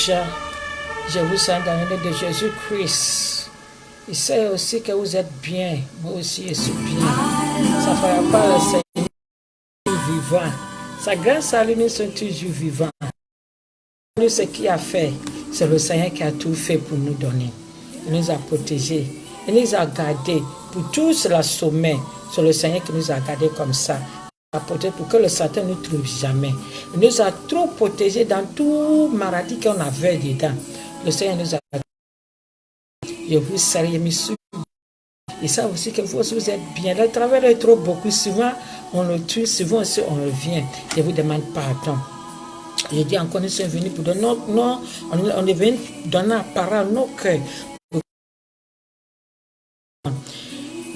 déjà. Je vous salue dans le nom de Jésus-Christ. Il sait aussi que vous êtes bien. Moi aussi, je suis bien. Ça ne fera pas le Seigneur vivant. Sa grâce à lui, nous sommes toujours vivants. Ce qu'il a fait, c'est le Seigneur qui a tout fait pour nous donner. Il nous a protégés. Il nous a gardés pour tous la sommet. C'est le Seigneur qui nous a gardés comme ça. Pour que le Satan ne nous trouve jamais. Il nous a trop protégés dans tout maladie qu'on avait dedans. Le Seigneur nous a gardés. Je vous salue, monsieur. Et ça aussi que vous êtes bien. Le travail est trop beaucoup. Souvent, on le tue. Souvent aussi, on revient. Je vous demande pardon. Je dis encore, nous sommes venus pour donner non, on est venu donner la parole, nos cœurs.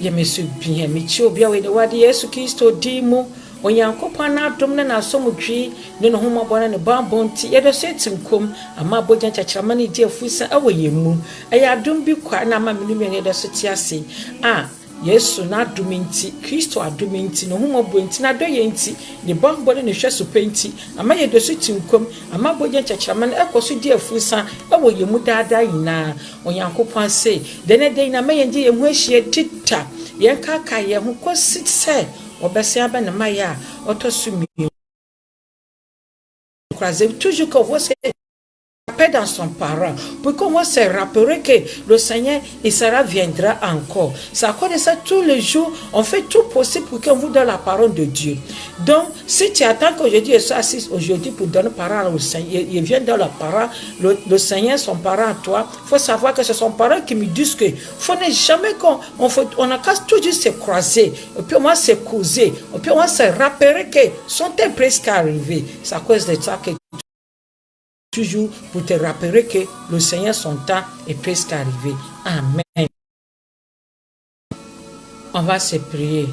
Je me suis bien, mais tu as bien oui, de voir Jésus Christ dit moi, on y a encore pas na dom na so mutwi, ne no homa bona ne ba bonti, ye do se tinkom, ama bojan chachama ne die fusa awayemu. Aya dom bi kwa na ma menu ne do so ti ase. Ah, Yesu na aduminti, Kristo aduminti, no homa bonti na do ye nti, ne ba bona ne hwe so penti, ama ye do so tinkom, ama bojan chachama ne ekoso die fusa awayemu dada yina. Onyankopon say, den na me ye ye hu ahie tita. Yen kaka ye hu kosi se obese aba na maya otosumi croiser toujours que vous paix dans son parent pour qu'on se rappelle que le Seigneur il sera viendra encore. C'est à cause de ça tous les jours on fait tout possible pour qu'on vous donne la parole de Dieu. Donc si tu attends qu'aujourd'hui je sois assis aujourd'hui pour donner parole au Seigneur, il vient dans la parole, le Seigneur son parent à toi, faut savoir que c'est son parent qui me dit que faut ne jamais on a qu'à toujours se croiser et puis on va se causer et puis on va se rappeler que son temps est presque arrivé. C'est à cause de ça que toujours pour te rappeler que le Seigneur, son temps est presque arrivé. Amen. On va se prier.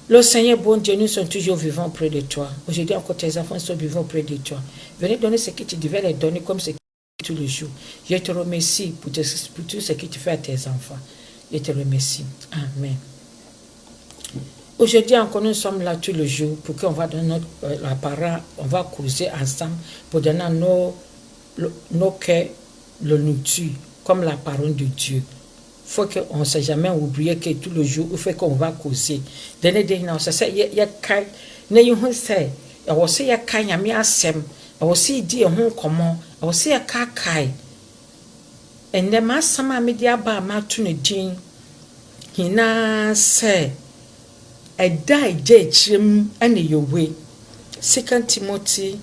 Le Seigneur, bon Dieu, nous sommes toujours vivants près de toi. Aujourd'hui encore, tes enfants sont vivants près de toi. Venez donner ce que tu devais leur donner comme ce que tu fais tous les jours. Je te remercie pour tout ce que tu fais à tes enfants. Je te remercie. Amen. Aujourd'hui encore, nous sommes là tous les jours pour qu'on va donner la parole, on va causer ensemble pour donner à nos cœurs le nourriture, comme la parole de Dieu. Il faut qu'on ne s'est jamais oublié que tous les jours, il faut qu'on va causer. Donner des noms, ça c'est, il y a qu'un, il y a aussi, il y a qu'un, il y a mis à sem, il y a aussi dit un comment, il y a aussi un cacaille. Et ne m'a sama média ba ma tu ne dis, il n'a c'est. A die day chim and your way. 2 Timothy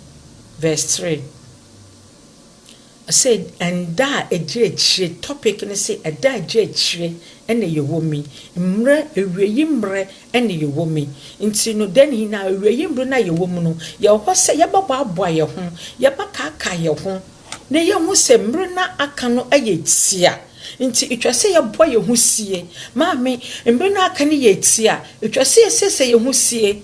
verse 3. I said, and die a day topic and say a die day and your woman. Mre a yimbre and your woman. Intino then he now a yimbra your woman. Your horse say yabba boy your home, yabaka your home. Ne yamu se mrena akano a yetsia. Inti itwa se ye boy ye hu sie maame mbe na aka ni ye tia itwa se ye hu sie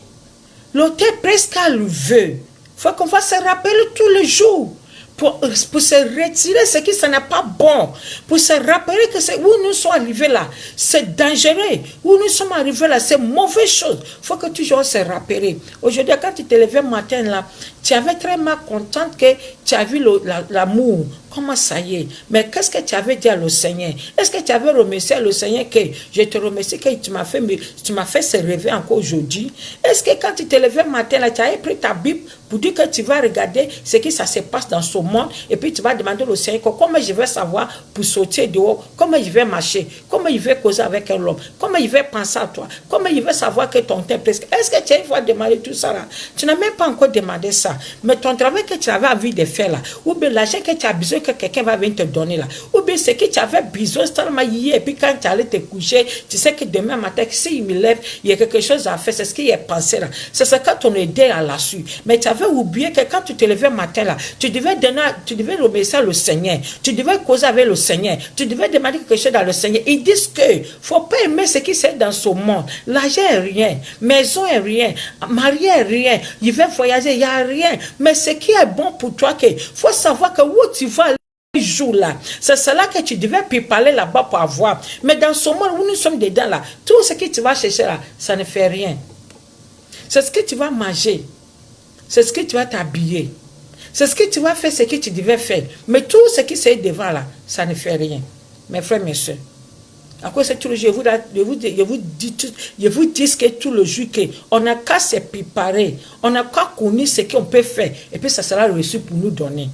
l'auteur presque le veut. Faut qu'on va se rappeler tous les jours pour se retirer ce qui ce n'est pas bon, pour se rappeler que c'est où nous sommes arrivés là, c'est dangereux, où nous sommes arrivés là, c'est mauvaise chose. Faut que toujours se rappeler. Aujourd'hui, quand tu te levais matin là, tu avais très mal contente que tu as vu l'amour. Comment ça y est? Mais qu'est-ce que tu avais dit à le Seigneur? Est-ce que tu avais remercié le Seigneur que je te remercie que tu m'as fait se réveiller encore aujourd'hui? Est-ce que quand tu te levais matin là, tu avais pris ta Bible pour dire que tu vas regarder ce qui ça se passe dans ce monde et puis tu vas demander au Seigneur comment je vais savoir pour sortir dehors, comment je vais marcher, comment je vais causer avec un homme, comment je vais penser à toi, comment je vais savoir que ton temps est presque. Est-ce que tu as une fois demandé tout ça là? Tu n'as même pas encore demandé ça. Mais ton travail que tu avais envie de faire là, ou bien l'argent que tu as besoin que quelqu'un va venir te donner là, ou bien ce que tu avais besoin seulement hier et puis quand tu allais te coucher, tu sais que demain matin, s'il me lève, il y a quelque chose à faire, c'est ce qu'il a pensé là. C'est ce que ton aidé à la su. Mais tu avais oublié que quand tu te levais matin là, tu devais remercier le Seigneur, tu devais causer avec le Seigneur, tu devais demander quelque chose dans le Seigneur. Ils disent que faut pas aimer ce qui c'est dans ce monde. L'argent est rien, maison est rien, marié est rien, il veut voyager, il n'y a rien. Mais ce qui est bon pour toi, il faut savoir que où tu vas jour là, c'est cela que tu devais préparer là-bas pour avoir. Mais dans ce monde où nous sommes dedans là, tout ce que tu vas chercher là, ça ne fait rien. C'est ce que tu vas manger. C'est ce que tu vas t'habiller. C'est ce que tu vas faire, ce que tu devais faire. Mais tout ce qui s'est devant là, ça ne fait rien. Mes frères, mes soeurs. À cause de tout le jour, je vous dis que tout le jour, on n'a qu'à se préparer. On n'a qu'à connaître ce qu'on peut faire. Et puis ça sera reçu pour nous donner.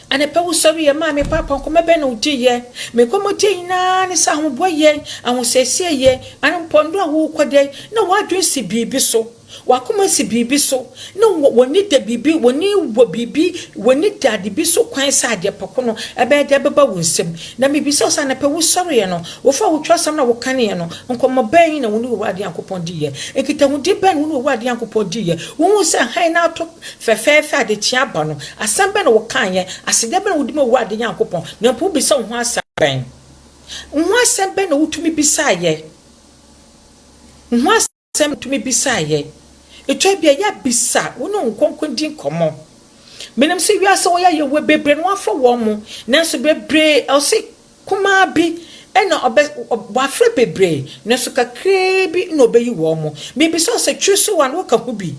Ane pa usawi ya mame papa ko mebe na udiye me ko moti na ne sa ho boye ahun sese ye ane pondo a wo kwade na wadwen si bibi so wakoma si bibi so na woni de bibi woni wo bibi woni de bi so kwan sa ade pakono ebe de beba wonsem na me bi so sa na pa usawi ye no wo fa wo twasam na wo kane ye no nkomo ban na woni wo ade akopon di ye ekita wo di ban woni wo ade akopon di ye wo se han na to fefefe ade tia ba no asam ben wo kan ye asede ben wo di mo wo ade akopon na po bi so ho asam ben na wutumi bisa ye ho asam tumi bisa ye etwa bia ya bisa wo no nkonkon din komo menem se wiase wo ya ye we bebre no afọ wo mo nanso bebre o se kuma bi ena wafre bebre nanso kakre bi no beyi wo mo me bi so se twusu wan wo ka hu bi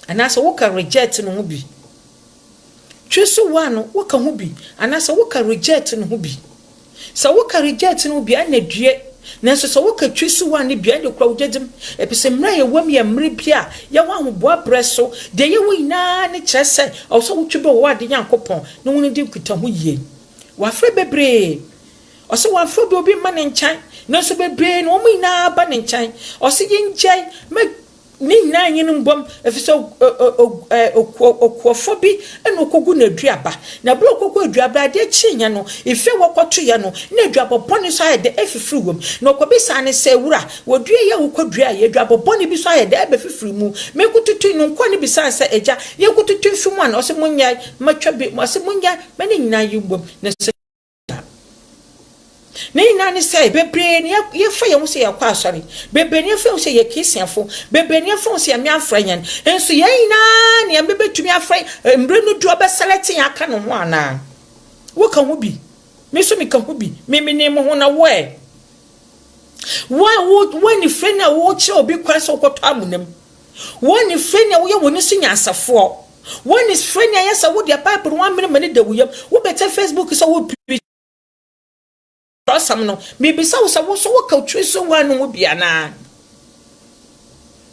anasa wo ka reject no hu bi twusu wan wo ka hu bi anasa wo ka reject no hu bi sa wo ka reject no bi anadue nanso so wo ka twusu wan ne bia de kura wodedem epise mra ye wam ye mre bia ya wa hoboa preso de ye wo ina ne kyerese o so wo twebe wo ade yankopon ne woni de kuta ho yie wa frɛ bebre o so wa frɛ be obi ma ne nkyan nanso bebre no mo ina ba ne nkyan o se yinjai me ni na yin mbom efise okuofo bi ena okogu na aduaba na bro okogu aduaba de chinya no ife wokoto ye no na aduaba boni so ayede efifiri wom na okobisa ne se wura wodue ye wokodua ye aduaba boni bi so ayede ebefifiri mu me kututu no nko ne bisa se eja ye kututu mfimu an o se munya matwa bi o se munya me ne nyina yimbom na se ne nani say bebre ne ye fa ye ho se ye kwa asori bebre ne fa ho se ye kisiafo bebre ne fa ho se me afranyan enso ye ina ne me betumi afran mbre no du obeseleti aka no ho ana wo ka ho bi me so me ka ho bi me ne mo ho na wo ni friend na wo che obi kwa so koto amunem wo ni friend na wo ye woni so nyansafo wo ni friend na ye sa wo dia pipe no 1 minute da wuyam wo beta Facebook so wo some no maybe so what ka twso wan wo bia na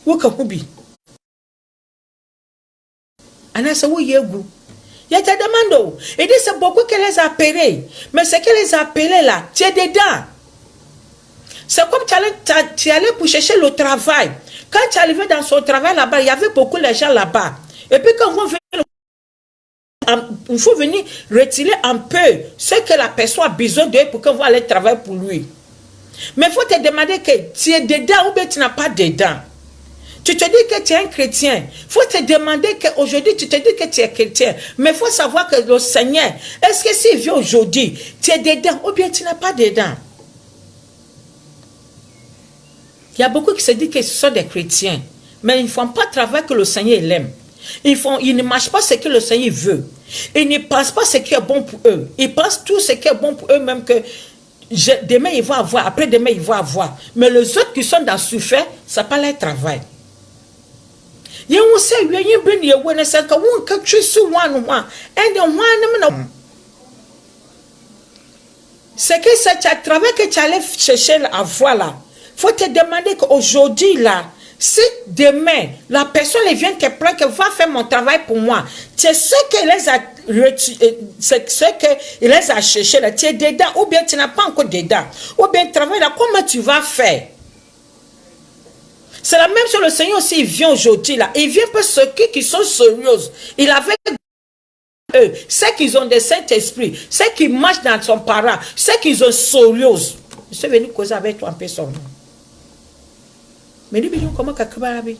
wo ka hu bi anasa wo yegu ya ta demando et dit c'est beaucoup qu'elle les appeler mais c'est qu'elle les appeler là tu es dedans c'est comme tu allais pour chercher le travail quand tu arrivais dans son travail là-bas il y avait beaucoup de gens là-bas et puis quand on veut il faut venir retirer un peu ce que la personne a besoin de pour qu'on va aller travailler pour lui. Mais il faut te demander que tu es dedans ou bien tu n'as pas dedans. Tu te dis que tu es un chrétien. Il faut te demander qu'aujourd'hui tu te dis que tu es chrétien. Mais il faut savoir que le Seigneur, est-ce que s'il vient aujourd'hui, tu es dedans ou bien tu n'as pas dedans? Il y a beaucoup qui se disent que ce sont des chrétiens. Mais ils ne font pas le travail que le Seigneur l'aime. Ils ne marchent pas ce que le Seigneur veut. Ils ne pensent pas ce qui est bon pour eux. Ils pensent tout ce qui est bon pour eux, même que demain ils vont avoir, après demain ils vont avoir. Mais les autres qui sont dans le souffert, ça n'est pas leur travail. C'est que c'est à travers que tu allais chercher à voir là. Il faut te demander qu'aujourd'hui là, si demain, la personne vient te plaindre qu'elle va faire mon travail pour moi, c'est ce qu'elle les a cherché là, tu es dedans, ou bien tu n'as pas encore dedans, ou bien travail là, comment tu vas faire? C'est la même chose, le Seigneur aussi, il vient aujourd'hui là, il vient pour ceux qui sont sérieux, il avait eux, ceux qui ont des Saint-Esprit, ceux qui marchent dans son parent, ceux qui sont sérieux. Je suis venu causer avec toi un peu son nom. Mais lui, comment kakbabi?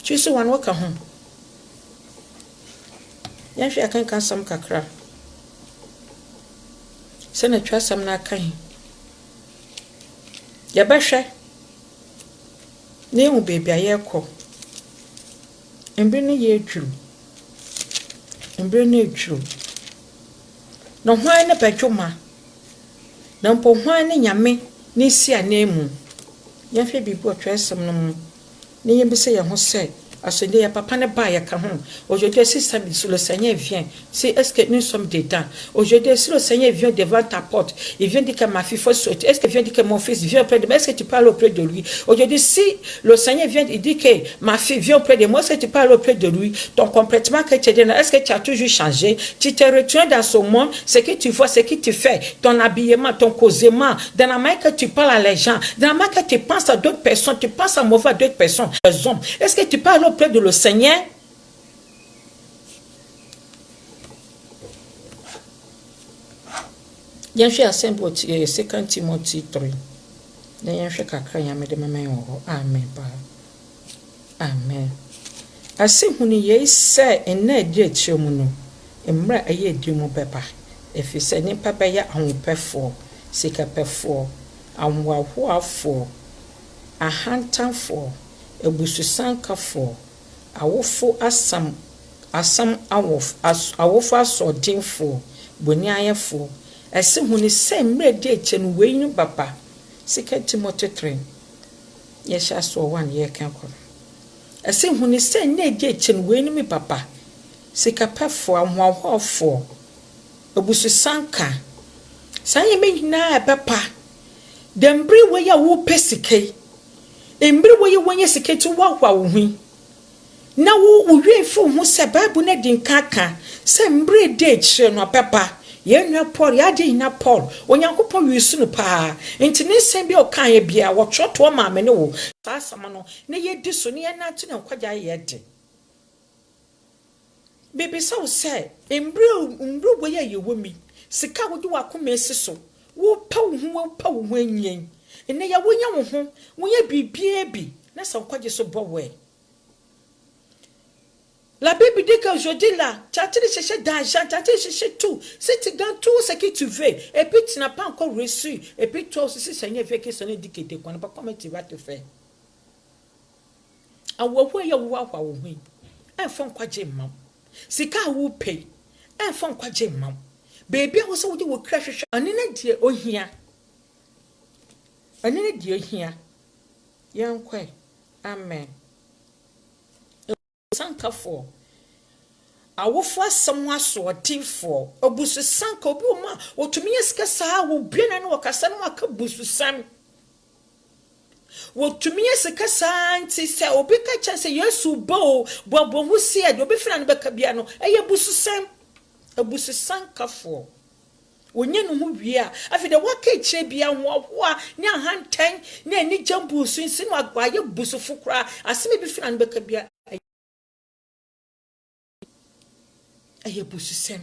Tu sais, one work à home. Yan fi akan kan sam kakra. Se na twa sam na kan. Ya ba hwe. Ne hu baby aye ko. Embre ne ye adwuru. Embre ne adwuru. No hwan ne badwoma. Na mpo hwan ne nyame ne si anemu. Yan fe bi bo twesem no ne yem bi se ye ho se asonde ya papa ne ba ya ka ho. Aujourd'hui si le Seigneur vient, c'est est-ce que nous sommes dedans? Aujourd'hui si le Seigneur vient devant ta porte, il vient dire que ma fille faut sauter. Est-ce qu'il vient dire que mon fils vient auprès de moi? Est-ce que tu parles auprès de lui? Aujourd'hui si le Seigneur vient et dit que ma fille vient auprès de moi, est-ce que tu parles auprès de lui? Ton comportement que tu es dans, est-ce que tu as toujours changé? Tu te retiens dans ce monde, ce que tu vois, ce que tu fais, ton habillement, ton causement, dans la manière que tu parles à les gens, dans la manière que tu penses à d'autres personnes, tu penses à mauvais à d'autres personnes, les hommes. Est-ce que tu parles auprès de le Seigneur? Bien fait à Saint-Bautier, c'est quand Timothy 3. Bien fait qu'à craindre, mais de ma main, amen. Amen. Asi huni ye se ene de tiomuno. Emra aye di mo pepa. Efi se ni papa ya ahopefo, sikapefo, anwahoafo, ahantanfo, ebususankafo, awofo asam awofo asodinfo, boniayefo. Asi huni se emra de tienu we nu papa. Sika Timothy 3. Ye sha so 1 ye kan ko. Asi huni se ne de tienu we nu mi papa. Sikapefo anwahoafo, ebususanka. Sanye me nyina papa. Dembri we ya wo pesike. Embri we ye wonye sike tu wahwa wo hu. Na wo uwefu hu se Bible na din kaka. Se mbri de chire no papa. Ye nwa Paul ya de na Paul. Onyankopon wisu no pa. Enti ne sem bi o kan ye bia wo twoto ma me ne wo. Sa asama no ne ye di so ne ye na tu na kwagya ye de. Baby so say mbru we ye wo mi. Sika wo di wa koma esiso. Wo pa wo hu anyen. Ene ya wo nya wo ho, wo ye bibie bi. Na sa kwagye so bowe. La Bible dit qu'aujourd'hui là, tu as cherché d'argent, tu as cherché tout. Si tu gagnes tout ce que tu veux, et puis tu n'as pas encore reçu, et puis toi aussi, si Seigneur veut que Seigneur dit que tu ne connais pas, comment tu vas te faire? Awawa ya wawa wuhi. Enfant kwa jemam. Sika wu pay. Enfant kwa jemam. Baby also would you crash anine die ohia. Anine die ohia. Yankwe. Amen. Sanka for awofo asɛm aso ɔtinfo obusu sanka obi o ma otumi esika saa wo biena no wakasa no aka busu sam wotumi esika saa nti sɛ obi ka kyɛ sɛ Yesu bo hu sie de obi fira no bɛka bia no ɛyɛ busu sam abusu sanka for onye no hu wie a afi de waka kyerɛ bia ho a ne ahantan ne ani jambu su nsi no agwaye busu fukura asɛm bi fira no bɛka bia aye bususem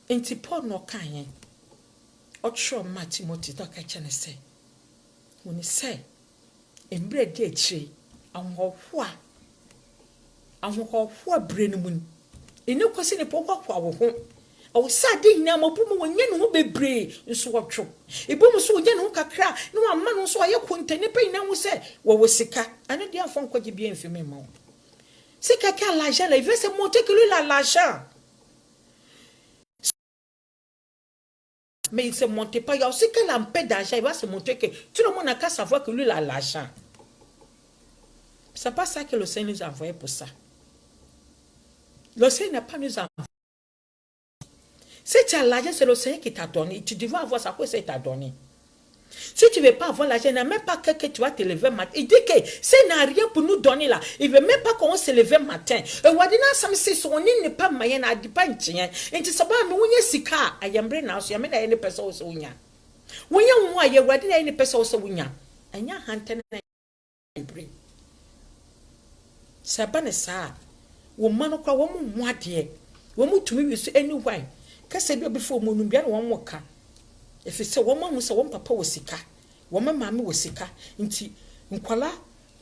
enti Paul no kan otro ma Timothy to ka chene se woni se embre de akire ahoho bre no mun ene kwose ne pokwa wo ho o sa de hina mabu mu wonye no ho bebre nso wotwo ebom so wonye no ho kakra no amma no so aye kontane pe hina ho se wo sika ane de afon kwaje bia mfimi ma. Si quelqu'un a l'argent, il veut se montrer que lui il a l'argent. Mais il ne se montre pas. Il y a aussi qu'elle a un peu d'argent, il va se montrer que tout le monde n'a qu'à savoir que lui il a l'argent. Ce n'est pas ça que le Seigneur nous a envoyé pour ça. Le Seigneur n'a pas nous envoyé. Si tu as l'argent, c'est le Seigneur qui t'a donné. Tu devrais avoir ça, quoi ça t'a donné. Si tu ne veux pas avoir l'argent, il n'a même pas que tu vas te lever matin. Il dit que ça n'a rien pour nous donner là. Il ne veut même pas qu'on se lève matin. Et wadina sam se so on n'est pas moyen à dipantien. Et tu sais pas mais on y sika ayambre na so yamena any person so unya. Wonya wo aye wadina any person so unya. Anya hanten na ibre. Sabane sa. Wo mano kwa wo mu ade. Wo mu tumi wi so anyway. Kase bi before mu nubia na wo mo ka. If you say woman who say one papa was sika, woman mammy was sika, inti nkwala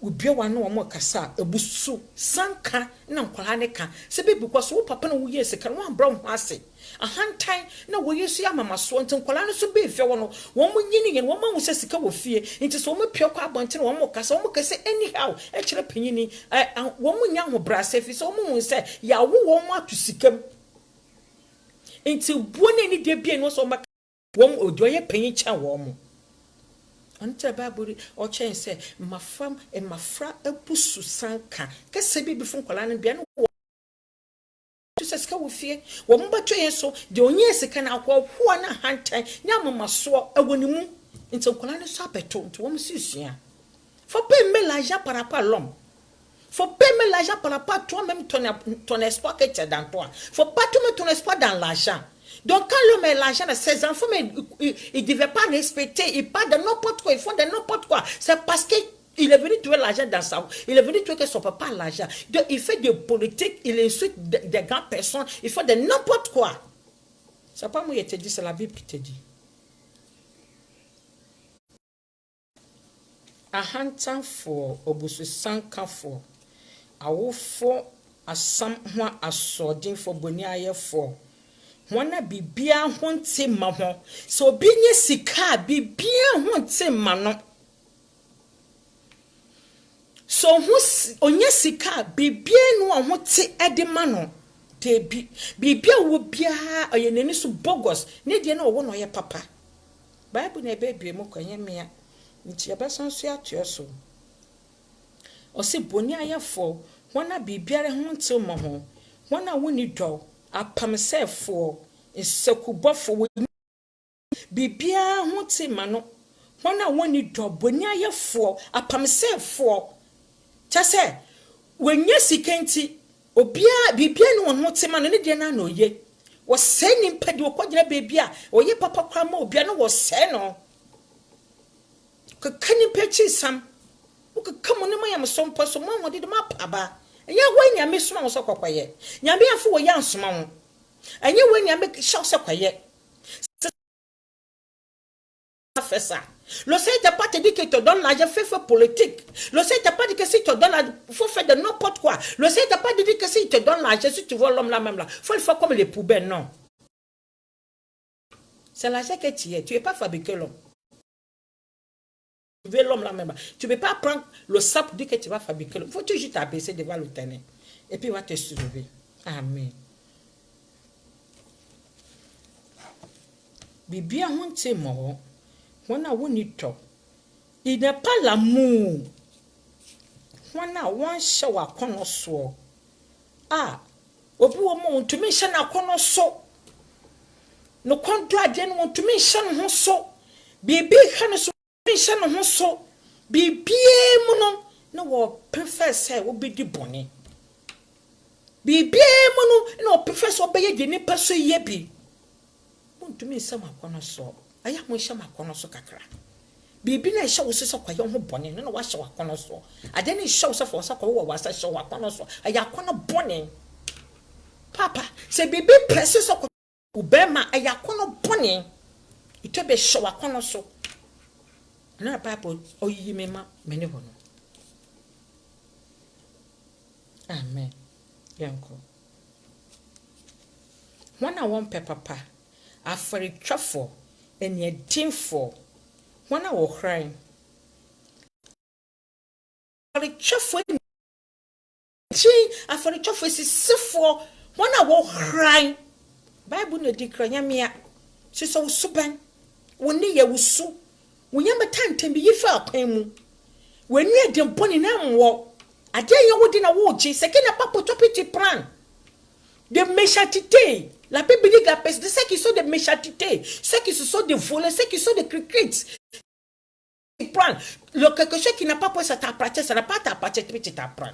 ubia wano wa kasa ebusu sanka na nkwala ne ka se be because wo papa na wo ye sika no ambra ho ase ahantan na wo yesu ya mama so nti nkwala no so be fe wono wo mo nyini yen wo ma wo sika wo fie nti so wo pie kwa abonte wo mo kasa wo mo kase anyhow e kire panyini wo mo nya ho bra se fi so wo mo se ya wo mo atu sikam nti buone ni de bia no so wom odoye panyi cha wom Ante Bible or change say my fam and my fra a pusu sanka. Kese bi before kola no bia no to say ska wo fie. Wo mba twen so de onye sika na akwa ho na hantan nya mama so ewonimu. Nti kola no so abeto nti wo msisua. Faut payer l'argent par rapport à l'homme. Faut payer l'argent par rapport à toi-même, ton espoir que tu as dans toi. Faut pas tout mettre ton espoir dans l'argent. Donc, quand l'homme a l'argent, ses enfants, ils ne devaient pas respecter. Ils parlent de n'importe quoi. Ils font de n'importe quoi. C'est parce qu'il est venu trouver l'argent dans sa... Il est venu trouver que son papa a l'argent. Donc, il fait de politique. Il insulte des grandes personnes. Il fait de n'importe quoi. C'est pas moi qui te dis, c'est la Bible qui te dit. Ahantan for obusu sanka for awo for asam ho asodin for boni aye for wana bibia ho nte ma ho so obi nye sika bibia ho nte ma no so ho onye sika bibia no ho te ede ma no te bibia wo bia oye nani so bogos ne de na wo no ye papa Bible na ebe mu kwanye mea nti abasan so atioso o se boni ayefo wana bibiare ho nte mo ho wana woni do apamsefo nsekubofo bibia ho te ma no wana woni do boni ayefo apamsefo chase wenye sikenti obia bibia no ho te ma no ne de na na oye wo se ni mpadi wo kwagina bebia oye papa kwa ma obia no wo se no kani pechi sam uka kamo ne mayam sompo so mo wodi de mapaba enye wanya me soma wo so kwakwaye nyame afo wo ya nsoma wo enye wanya me shaw so kwaye ça le sait t'as pas te dit que te donne l'argent fait politique le sait t'as pas dit que si te donne faut faire de n'importe quoi le sait t'as pas dit que si te donne l'argent si tu vois l'homme là même là faut le faire comme les poubelles non c'est l'argent que tu es pas fabriqué l'homme. Tu veux l'homme là même. Tu ne peux pas prendre le sable pour dire que tu vas fabriquer. Il faut toujours t'abaisser devant l'Éternel. Et puis il va te soulever. Amen. Bibi a honte mo. Wana woni to. Il n'est pas l'amour. Wana wan shawa kono so. Ah. Obi wo mo ntumi hye na kono so. No kwanto ade no ntumi hye no ho so. Bibi hye no so. No ho so bibie mu no na wo prefer say wo be di boni bibie mu no na wo prefer so be ye de nipa so ye bi muntumi nsam akono so aya mo hye makono so kakra bibi na hye wo so kwa ye ho boni na wa hye wakono so ade na hye wo so for so kwa wo wa sa hye wakono so aya kono boni papa se bibi press so kwa ubema aya kono boni ito be hye wakono so na Bible oyi mema mene hono. Amen. Yanko. Wana won papa afari twafo ene dinfo wana wo hran afari twafo chi afari twafo sisifo wana wo hran Bible na dikra nyamia siso suban woni ye wusu Wunyamba tantem bi yifa akwemu. Wenu edemponi na mwo. Ade ye wodi na woji sekena papo topiti plan. De méchanceté. La Bible dit que ceux qui sont de méchanceté, ceux qui se sont de volés, ceux qui sont de criquettes. Prends le quelque chose qui n'a pas pour ça t'apprendre, ça n'a pas t'apprendre, tu t'apprends.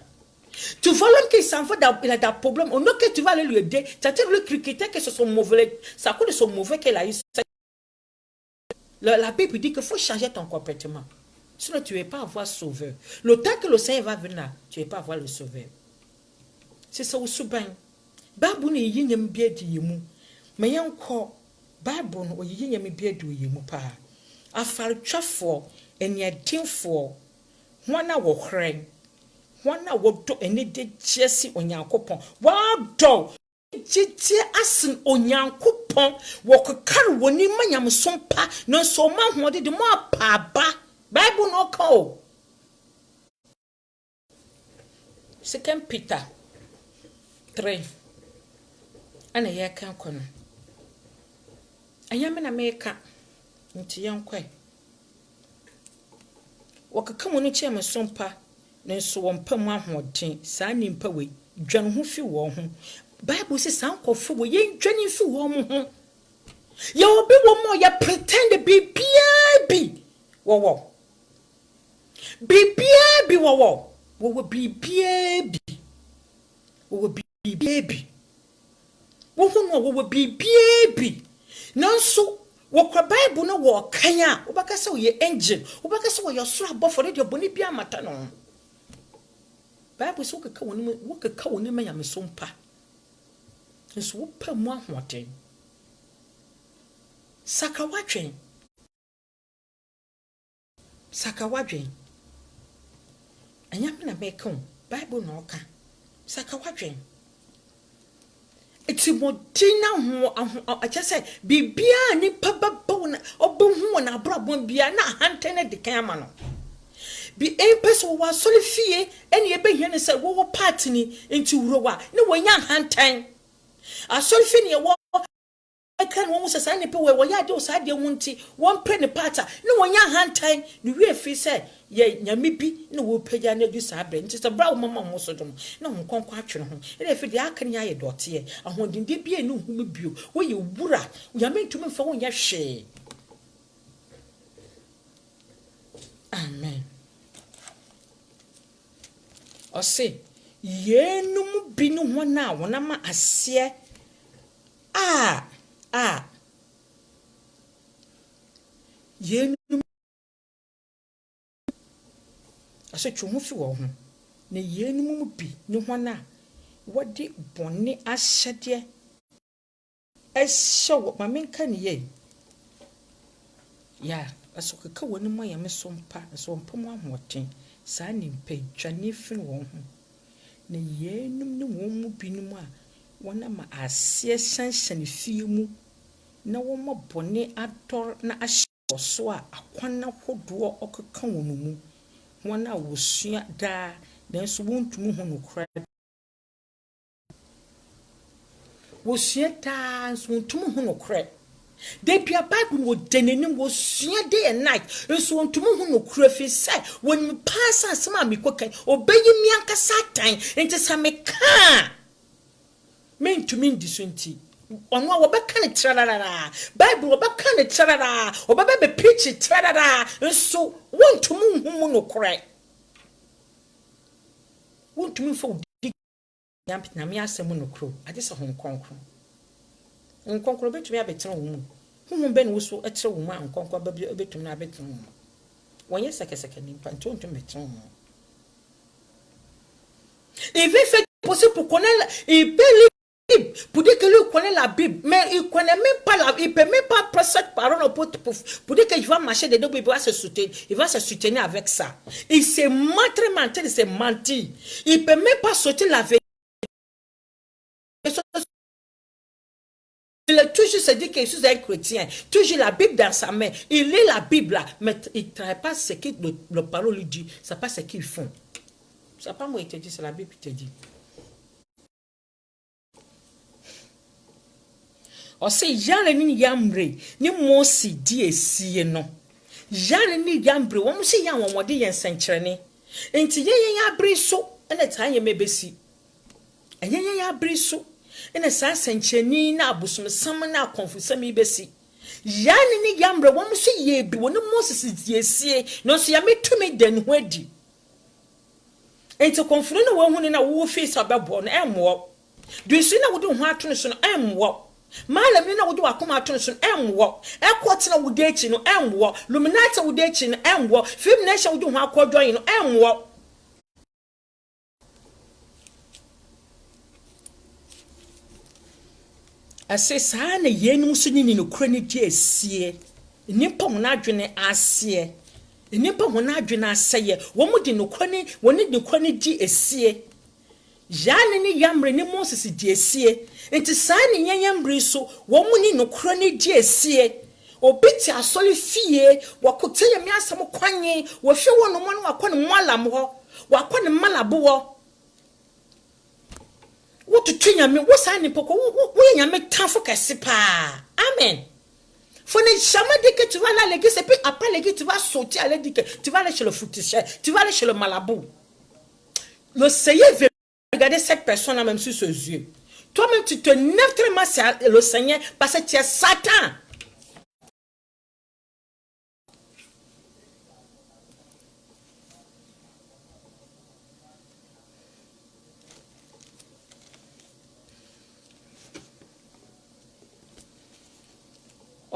Tu vois l'homme qui s'en va il a des problèmes. Au lieu que tu vas aller lui aider, tu as le criqueter que ce sont mauvais, ça cause de son mauvais qu'elle a eu. La Bible dit qu'il faut changer ton comportement. Sinon, tu ne vas pas avoir sauveur. Le temps que le Seigneur va venir, tu ne vas pas avoir le sauveur. C'est ça aussi bien. Bible ne yiyem bia di yemu. Me yanko Bible no yiyem bia di yemu pa. Afar twafo enya dinfo. Hwana wo hran. Hwana wo do ene de chiesi onyankopon. Wa do Jiti asin onyankopon wokekar woni manyam sompa no so ma hode de mo apaba Bible no ko Second Peter 3 ana ye kan kono anyame na meka nti yankwa wakaka mo no che me sompa nenso wompa mu ahoden saa nimpa we dwan ho fi wo ho Bible says san kofo we yen dwan fi wo mo ho ye obi wo mo ya pretend be bi wo bibia bi wo bibia bi wo bibia bi wo ho no wo bibia bi nanso wo kwa Bible no wo kan a wo baka se wo ye angel wo baka se wo ye soro abofo de boni bia mata no Bible so keka woni ma ya mesompa nso wo pa mu ahoden saka wadwen anya me na meka Bible no ka saka wadwen eti modina ho achese bibia ni pababa na obohu na abrabon bia na hantene de kan ama no bi person wa solifie ene ye behia ne se wo part ni enti wurowa ne wonya hantan a solifie ne wo kan wo se sa ne pe wo ya de o sa de wonti won pre ne parta ne wonya hantan ne wi afi se ye nyame bi ne wo pagya na du sa bre nti se bra wo mama mo so dum na ho konkon atwere ho ene afi de aka ne aye dote ahondinde bi enu hu bio wo ye wura nyame ntumi fa wo nya hwe amen ose yenum bi no ho na wona ma ase yenum ase twumu fi wo ho na yenum bi no ho na wodi bone ahyede ehye ma menka ne ye ya aso keka woni ma ya mesompa so mpa mu ahoten saa nimpa dwane fin wo ho na yenum ne wo mu binum a wona ma asie hyanhyan fie mu na wo ma bone ador na ahye so a akwana hodo okeka wo no mu wona wo sua da nanso wontumu ho no kra wo sua da so wontumu ho no kra de bia Bible wo denenim wo sua day and night so wontumu ho no kra fi say won pass asema me kokan obeyi mi anka satan enti sa me ka mentumi ndisunti ono wo beka ne trarara Bible wo beka ne trarara wo baba be preach trarara so wontumu ho no kra wontumu fo yamp na me asemu no kro ade se ho nkonkro betumi abetre wo mu ben wo so etre wo mu nkonkro betumi na abetre wo mu wonye sekeseke nimpa ntonto betre wo mu il veut faire possible pour connaître il peut lire pour dire que lui connaît la Bible mais il connaît même pas il peut même pas prendre cette parole pour dire qu'il va marcher dedans il va se soutenir avec ça il s'est mentir il s'est menti il peut même pas sortir la vérité. Il a toujours se dit que je suis un chrétien. Toujours la Bible dans sa main. Il lit la Bible là. Mais il ne travaille pas ce que le parole lui dit. Ce n'est pas ce qu'ils font. Ce n'est pas moi qui te dis, c'est la Bible qui te dit. On sait, Jean ni yambre, ni mosi di esi non. Jean ni yambre, on me sait yan wadi yan sentrene. Enti yen yabre so, ene tan ye mebesi. Yen yabre so. Ene sa sencheni na abusum sam na konfusam ibesi yani ni yambre wo mso ye bi wo ne Moses diesie no so ya metumi den ho adi enti konfunu na wo hunu na wo face abebo no emwo dusu na wo de ho atono so no emwo malam ni na wo de akoma atono so no emwo ekwote na wo de echi no emwo luminata wo de echi no emwo film na sha wo de ho akodwan no emwo ase saa na yenum so nyini no kura ne di asie nimpa ho na adwene asie nimpa ho na adwene aseye wo mu di no kura ne woni di kura ne di asie jane ni yamre ne Moses di asie enti saa ne yamre so wo mu ni no kura ne di asie obiti asoli fie wakote yemi asem kwanye wo hwe wo no mo no akone mwalam ho wakone malabo ho what to train me? What's any poco? We yame tough kasipa. Amen. Faut ne jamais dire que tu vas aller à l'église et puis après l'église, tu vas sauter, aller dire que tu vas aller chez le footisseur, tu vas aller chez le marabout. Le Seigneur veut regarder cette personne-là même sur ses yeux. Toi-même, tu te lèves tellement le Seigneur parce que tu es Satan.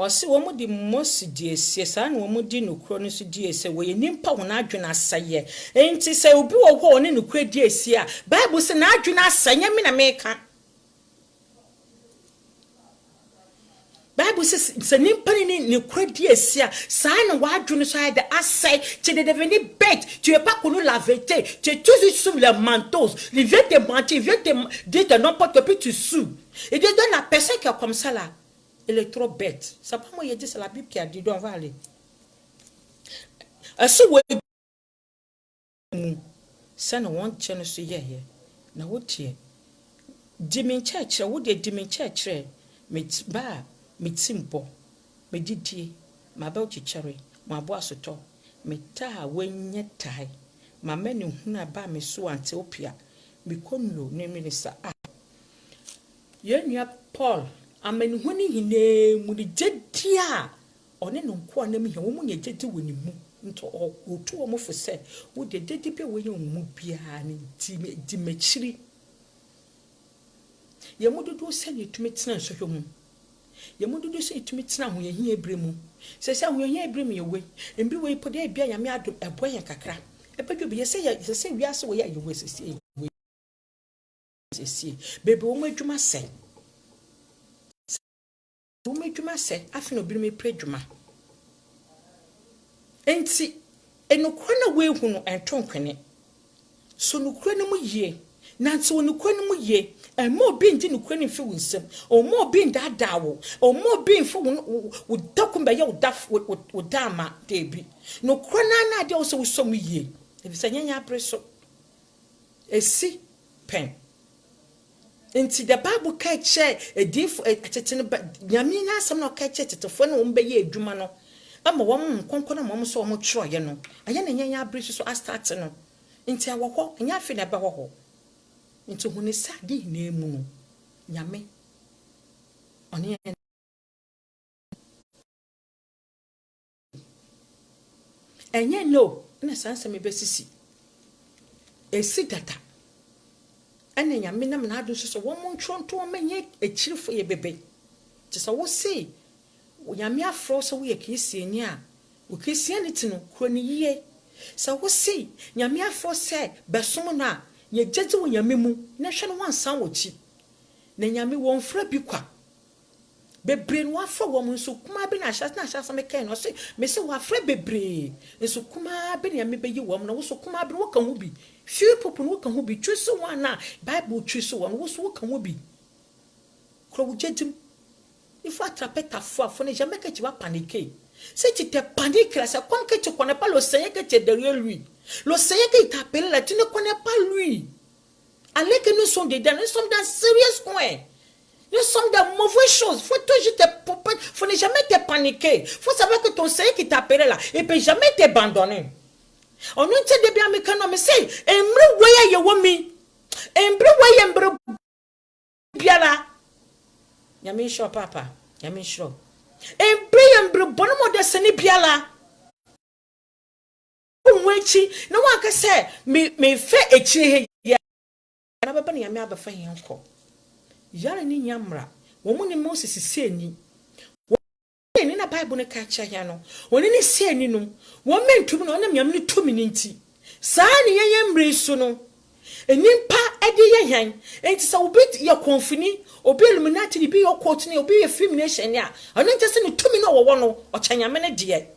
Osi womu di mosi di esie sa na womu di nukro no so di esie wo ye nimpa wona adwena asaye enti se obi wo ho one nukro di esie a Bible se na adwena asaye me na meka Bible se nimpa ni nukro di esie a sa na wa adwena so ya de asay ti de devenir bête tu es pas connu la vérité tu es toujours sur les manteaux il vient te mentir il vient te dire de n'importe quoi puis tu sous et de la personne qui est comme ça là elle est trop bête. Ça pas moi il dit c'est la Bible qui a dit donc on va aller. Asi we ça no want channel so ye na wotie dimin church wo de dimin church me ba me timpo me didie ma ba ochichere ma bo asoto me ta wenye tai ma mani huna ba me so Antiochia me konlo ne minister a yenua Paul amani huni hine mu de jedia one no nko anam hia wo mu nye jedi woni mu nto otu wo mu fo se wo de dedi pe wo ye mu bia ni di machiri ye mu dudu se ne tumi tena nsohwe mu ye mu dudu se tumi tena ho ye hia ebremu se se ho ye hia ebremu ye we embi we pode bia ya me adom eboyen kakra epedwo bi ye se wiase wo ye we se bebe wo mu adwuma se Umejuma se afino bi me predwuma enti enokro na we hu no entonkwene so nokro no mu yie nanti onokro no mu yie mo bi ndi nokro no fi wunsem o mo bi ndadawo o mo bi mfo wo dakumba ye wo dama debi nokro na de wo so wo mu yie e bi se nyanya apreso esi pen Enti the Bible kache edif atetene nyame na asem na kache tetefo na wo mbe ye adwuma no ama wo nkonko na mo so wo twro ye no aye na nyanya abrisu so start no enti awo nya afi na be ho enti huni sadi na emu no nyame oni enye no na sanse me besisi esi data ene nyame na na adu so wo mo ntwonto menye ekirifo ye bebe ti so wo se nyame afro so wo ye kiesie ni a wo kiesie ni tinu kro ni yie so wo se nyame afro se besom na ye jeje wo nyame mu na hwe no wansan wo chi na nyame wo mfra bi kwa bebre no afro wo mo nso kuma bi na ahasa me kai no se me se wo afra bebre nso kuma bi na me beyi wo mo na wo so kuma bi wo kan wo bi few people wo kan wo bi twese one na Bible twese one wo so wo kan wo bi kro wo jedim if attraper ta foi ne jamais que tu vas paniquer si tu te paniques là c'est comme que tu connais pas le Seigneur que tu es derrière lui le Seigneur qui t'appelle là tu ne connais pas lui allez que nous sommes dedans nous sommes dans serious coin. Nous sommes dans mauvaises choses. Faut toujours faut ne jamais te paniquer. Faut savoir que ton Seigneur qui t'appelle là, il peut jamais t'abandonner. On nous dit de bien mécano, mais c'est embre waya yewomi. Embre waya embre biala. Yami sho papa. Yami sho. Embre bono de seni biala. Umwechi, no one can say me fe echi ya. Na baba ni yami abafa yenko. Yare ni nyamra wo mu ni Moses sieni wo ni na Bible ne ka cha ya no wo ni sieni no wo mentum no na nyam ni tumi ni nti saa ni yemre so no enimpa ede ye yan enti sa obi ye konfini obi illuminati bi ye court ni obi ye femination ya ono ntese ni tumi no wo no o chanyame ne de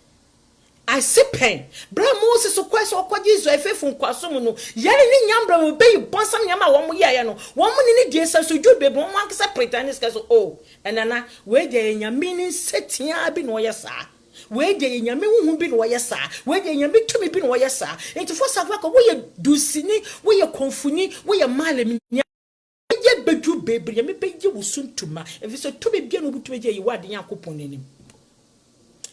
I see pen. Bra Moses so kwese okwaji Israel fefun kwaso mu no. Yare ni nyambra mo be bonsam nyama wo mo yaye no. Wo mo ni die sa so dwo bebe mo ankasa pretenders ka so oh. Enana we de nyame ni setia bi no yesa. We de nyame huhu bi no yesa. We de nyame tumi bi no yesa. Enti for savoir ko we ye dusini, we ye konfuni, we ye malemi. Ye bedu bebe, nyame be ye wusuntuma. Efi so tumi bi no butumi je yi wade yakopon nanim.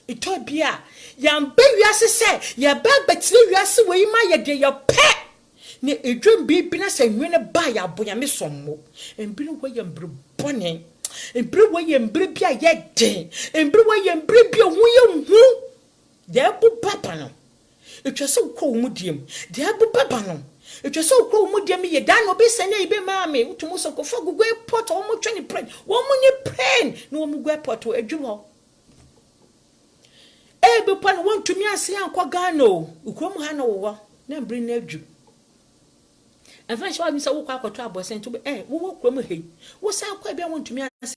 ito bia yam be wiase se ya ba betire wiase we ma ye de ye pe ne edwom bi na se nwene ba ya boyame sommo embiri wo ye mbere bone embiri wo ye mbere bia ye den embiri wo ye mbere bia hu ye hu de bu papa no etwese ko mu diem de bu papa no etwese ko mu diem ye dan obi se ne ibe maame utumu so ko fo gugu airport wo mu twene pren wo mu ni pren no wo mu gu airport edwum ho ebe pan won tumi ase ankwa Ghana o ukrom ha na wo na mbiri na adwu afa shwa mi se wo kwa akoto abosen to wo krom he wo san kwa bia won tumi ase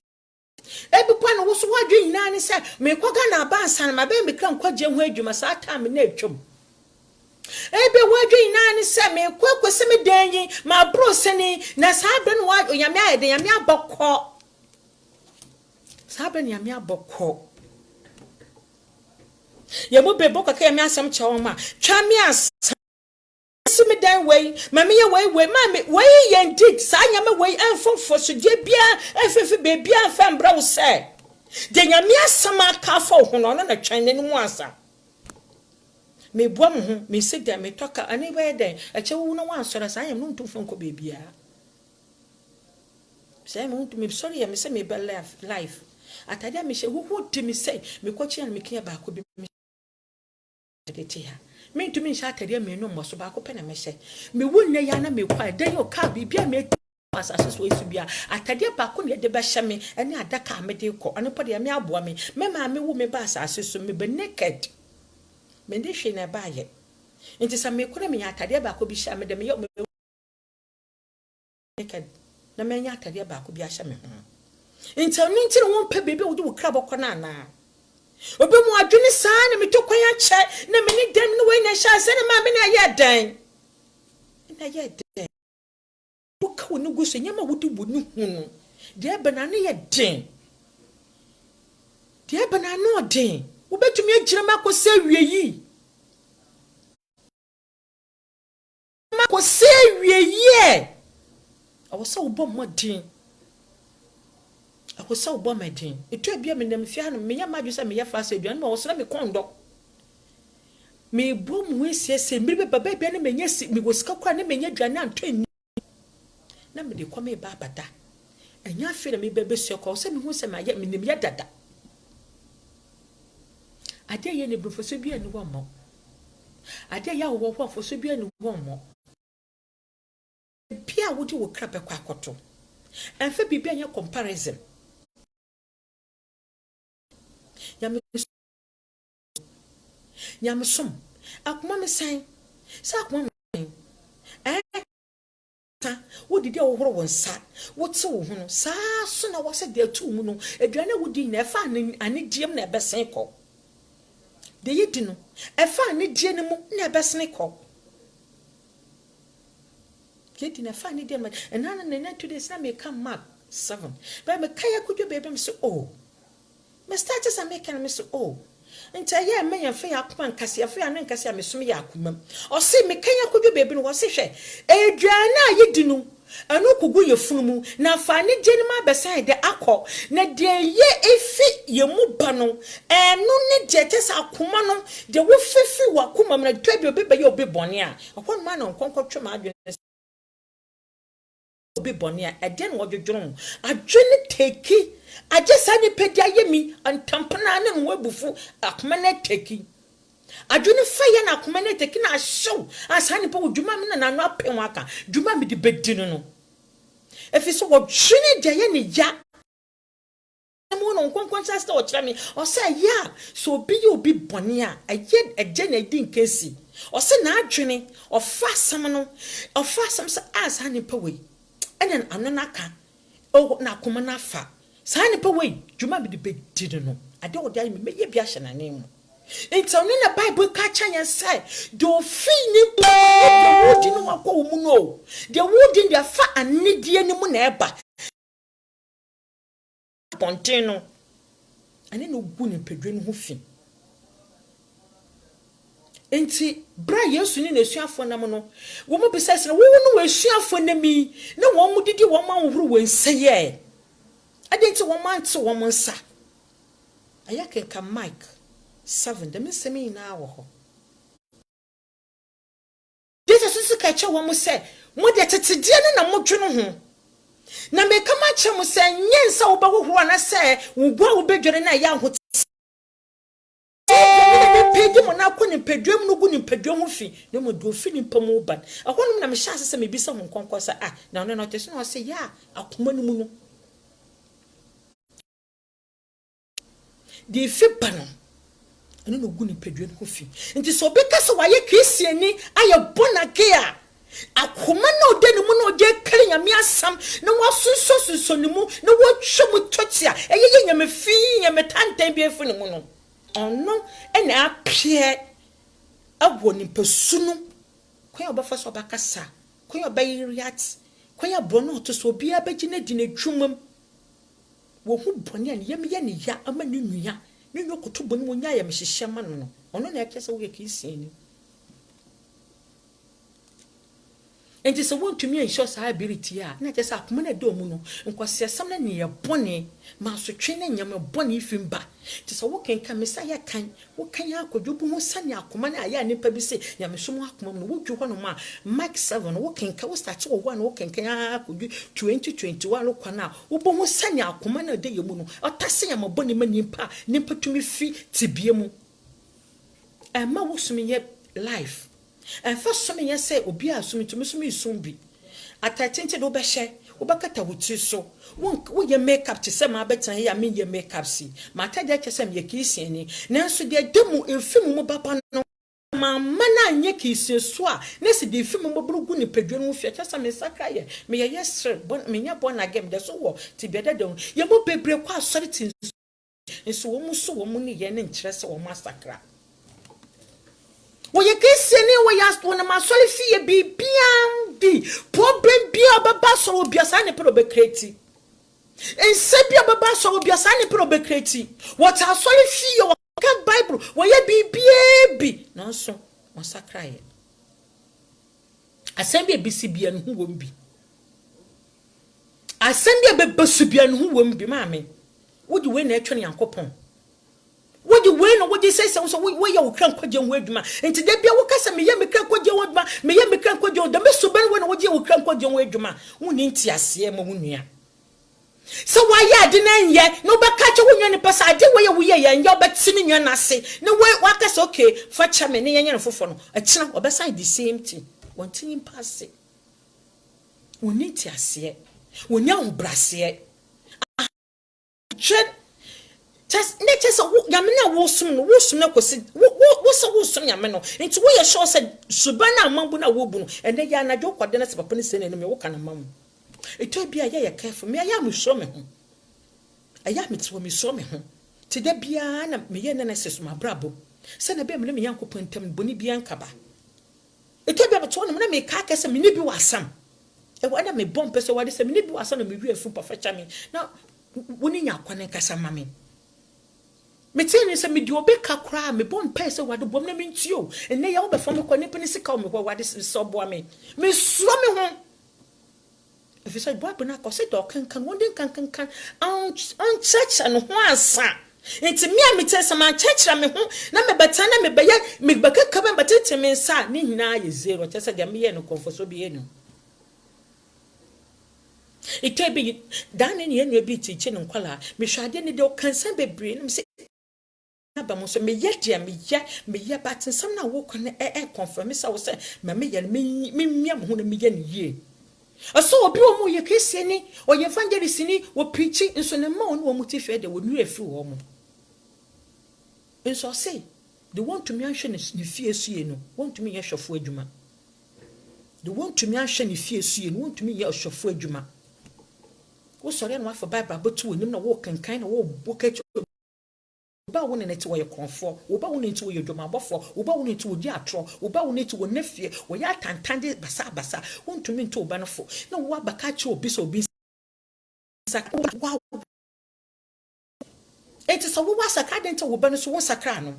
ebe pan wo so wadwe nyina ne se me kwa Ghana ba san ma be me kra nkwa je ho adwuma sa time na atwom ebe wadwe nyina ne se me kwa kwese me danyi ma bro seni na sa be no wa nyame ayede nyame abokọ sa be nyame abokọ ye mo bebo kaka me asem chawo ma twa me asem dan wey ma me ye wey ma me wey ye ndik sa nya me wey enfofo so de bia enfefe be bia fa mbra wo se de nya me asem aka fo ho no na twan ne mu asa me boam ho me se da me toka ani we den a che wo no wan sora sa nya no ntu fo nko be bia say me ntu me sorry ya me se me be life atadia me she wo ti me say me ko chia me kia ba ko bi me to me sha tade me no mo so ba ko pe na me hye me wonne ya na me kwa dan yo ka bibia me asase so esu bia atade ba ko ne de ba hye me ene adaka me de ko ane po de me aboa me ma me wo me ba asase so me be naked me de hwe na ba ye nti sa me ko na me atade ba ko bi hye me de me yo me naked na me nya atade ba ko bi hye me nti oni nti won pe bebe wo de wo kra bokọ na na obe mu adwene saa na metokwan ya che na me ni dem no we na sha se na ma me na ye dan buka wo nugu so nyama wo du bonu hu de banana ye den de banana no den wo betumi agyira makose wieyi makose wieyi awo so wo bom modin akosa ubo medin etu bia me nam fia no me ya madwe se me ya fa se aduan ma wo so na me kondo me bom hu esiese mbiri baba bia na me nya si me go sika kwa na me nya aduan anto ni na me de kwa me ba bata enya afi na me bebe se kwa se me hu se ma ya me nim ya dada ade ye ne professor bia ni wo mo ade ya wo wo professor bia ni wo mo bia wo di wo kra be kwa akoto enfa bibia nya comparison Yamsum akuma me san sa akuma me wo didi wo horo won sa wo te wo hu no sa so na wo se de atu mu no aduane wo di na efa ani diem na ebesen ko de yidi no efa ani die ne mu na ebesen ko yidi na efa ani die na na today na me come mark 7 but me kaya kudwo bebe me so oh me start to make me so oh nti ya me ya fe ya akoma nkase ya fe ya nkase ya mesom ya akoma o se me kanya kudwo bebe no wo se hwe aduane a yidi no anu kugu ye funumu na fa ne geni ma besan de akọ na de ye efi ye mu ba no enu ne de tesa akoma no de wo fefi wa akoma na twa bi obi ba ye obi bone a akọ ma na nkonko twa ma adwene obi bone a eden wo dwodwon adwene teki ajesa ni pedia yemi antampana na nwabufu akoma na teki adwene faya na akoma na teki na show asani pa odwuma me na no apem aka dwuma me de bedinu no efiso wo twene de ye ni ya mo no nkonkon sasta o kire me o say ya so obi ye obi bone a aye eje na di nkesi o se na adwene o fa asam no o fa asam sa asani pa we enen anonaka o na akoma na fa sani pa we dwuma me de bedinu no ade o de me ye bia hye na nemu it's only in the Bible catch and say, do feel the wood in what go no. The wood in their fat and need the animal neighbor. Ponteno. And then no good in Pedrin hoofing. Ain't he? Brian soon in a share for Namono. Woman besides, no one will share for me. No one would do 1 man who will say, yea. I didn't 1 month to 1 month, sir. I can come, Mike. 7 dem se me na wo ho Jesus so ka che wo mo se mo de tetede ne na mo dwene ho na me kama che mo se nyensa wo ba hoho na se wo gwa wo bedwere na ya ho pedi mo na ko ni pedwam no gu ni pedwam ho fi ne mo do fi ni pam ban akono na me sha se me bisa mo nkonko sa na no te so na se ya akoma ni mu no di fi bano eno no gu ni pedwam ho fi nti so be ka so waye kristiani aye bonage a akoma na ode ni mu na ode kare nyame asam na wasunso ni mu na wotwe mu totia eye nyame fi nyame tantan bi efu ni mu no ono ene apie awo ni pesunu kwen obafa so bakasa kwen obayiriat kwen abono to so bia bagina di na dwumam wo hu bone an yem ye ne ya ama ne nua ne nyokoto bone mo nya ya mehyehyɛ ma no ono na yakese wo yekisiani enti so won tumi ensure sa ability a na kyesa akoma na do mu no nkwasiasam na ne ye bone ma so twe na nyame bone ifimba ti so wo kenka mesaya kan wo kan ya akwadwobu ho sane akoma na aya nipa bi se nyame so mu akoma no wo dwu ho no ma Mark 7 wo kenka wo start wo one wo kenka ya akwadwu 2021 lo kwana wo bo ho sane akoma na de ye mu no otase nyame bone ma nipa tumi fi tibie mu ma wo sumi ye life and first some ye say obi asumi to me sumbi atatente do be hye wo bakata wuti so wo ye makeup te se ma betan ya me ye makeup si mata de kese me ye kisi ni nanso de demu efim mu baba no mama na anye kisi so a na se de efim mu burugu ni pedwenu wo fia kese me saka ye me ye yesre bon me nya bon agem de so wo ti bede de ye mo bebre kwa asori tin nso wo mu so wo mu ni ye ne nkyere se wo masakra wo ye kristiani wo ya sto na masole fie bibiam di problem bia baba so wo bia sa ne pro be kreti ense bia baba so wo bia sa ne pro be kreti what asole fie wo ka bible wo ye bibia bi no so mo sakra ye asembia bisi bia no hu wo mbi asembia be basu bia no hu wo mbi maame wo di we na etwe ne yankopon what you win or what you say so we you can quit your word man and today be a kasa me ya me kan quit your word man me ya me kan quit your the me so ben when what you can quit your word man woni nti ase ma wonua so why ya de nan ye no be catch wonua ne pesa ade we ye ye ya obeti ne nua na se no we wakasa okay fa cha me ne ye ne fofo no a kina obesan the same thing wontin pass woni nti ase woni ahbrase just nature so yamena wo sum na kosi wo so sum yameno nti wo ye sure say subana amambu na wo bu no ene ya na jo kwade na se papa ne se ne me wo kana mamu eto bia ya careful me ya me so me ho aya me two me so me ho ti da bia na me ye na se suma brabo se na be me yankopon tam boni bia nkaba eto bia me to no na me ka ka se me ni bi wasam e wo na me bompe so wade se me ni bi wasam na me wi afu pa facha me na woni nya kwane kasa mame me tell say me di obeka kra me bon pese wade bom na me ntio enne ya wo be fam ko ne pene sika me ho wade so bo me suro me ho if you say boy na ko se do kan wonde kan on church and ho asa enti me tell say man church ra me ho na me beta na me be ya me beka ka me betete me nsa ni hina ye zero tese de me ye no konfoso bi ye no ite bi dan ne ye no bi tiche no kwala me hwade ne de kan san bebre no se aba mo so me ye me ya but some na wo kon confirm say wo say me ye me mia mo ho na me ye ne ye aso obi o mo ye kristiani o ye evangelist ni wo preach nso ne ma ono wo motife de wo nu afi wo mo nso say they want to me ahwe ne fie sue no want to me ye hwefo adwuma they want to me ahwe ne fie sue no want to me ye hwefo adwuma wo sori no afọ bible abotu onim na wo kankan na wo bokacho ba wo ne neti wo ye konfo wo ba wo ne neti wo ye dwomabofo wo ba wo ne neti wo di atro wo ba wo ne neti wo nafie wo ya tantande basa wo ntumi nto ba no fo na wo abaka che obi so obi wow eti so wo wasaka denta wo ba no so wo sakra no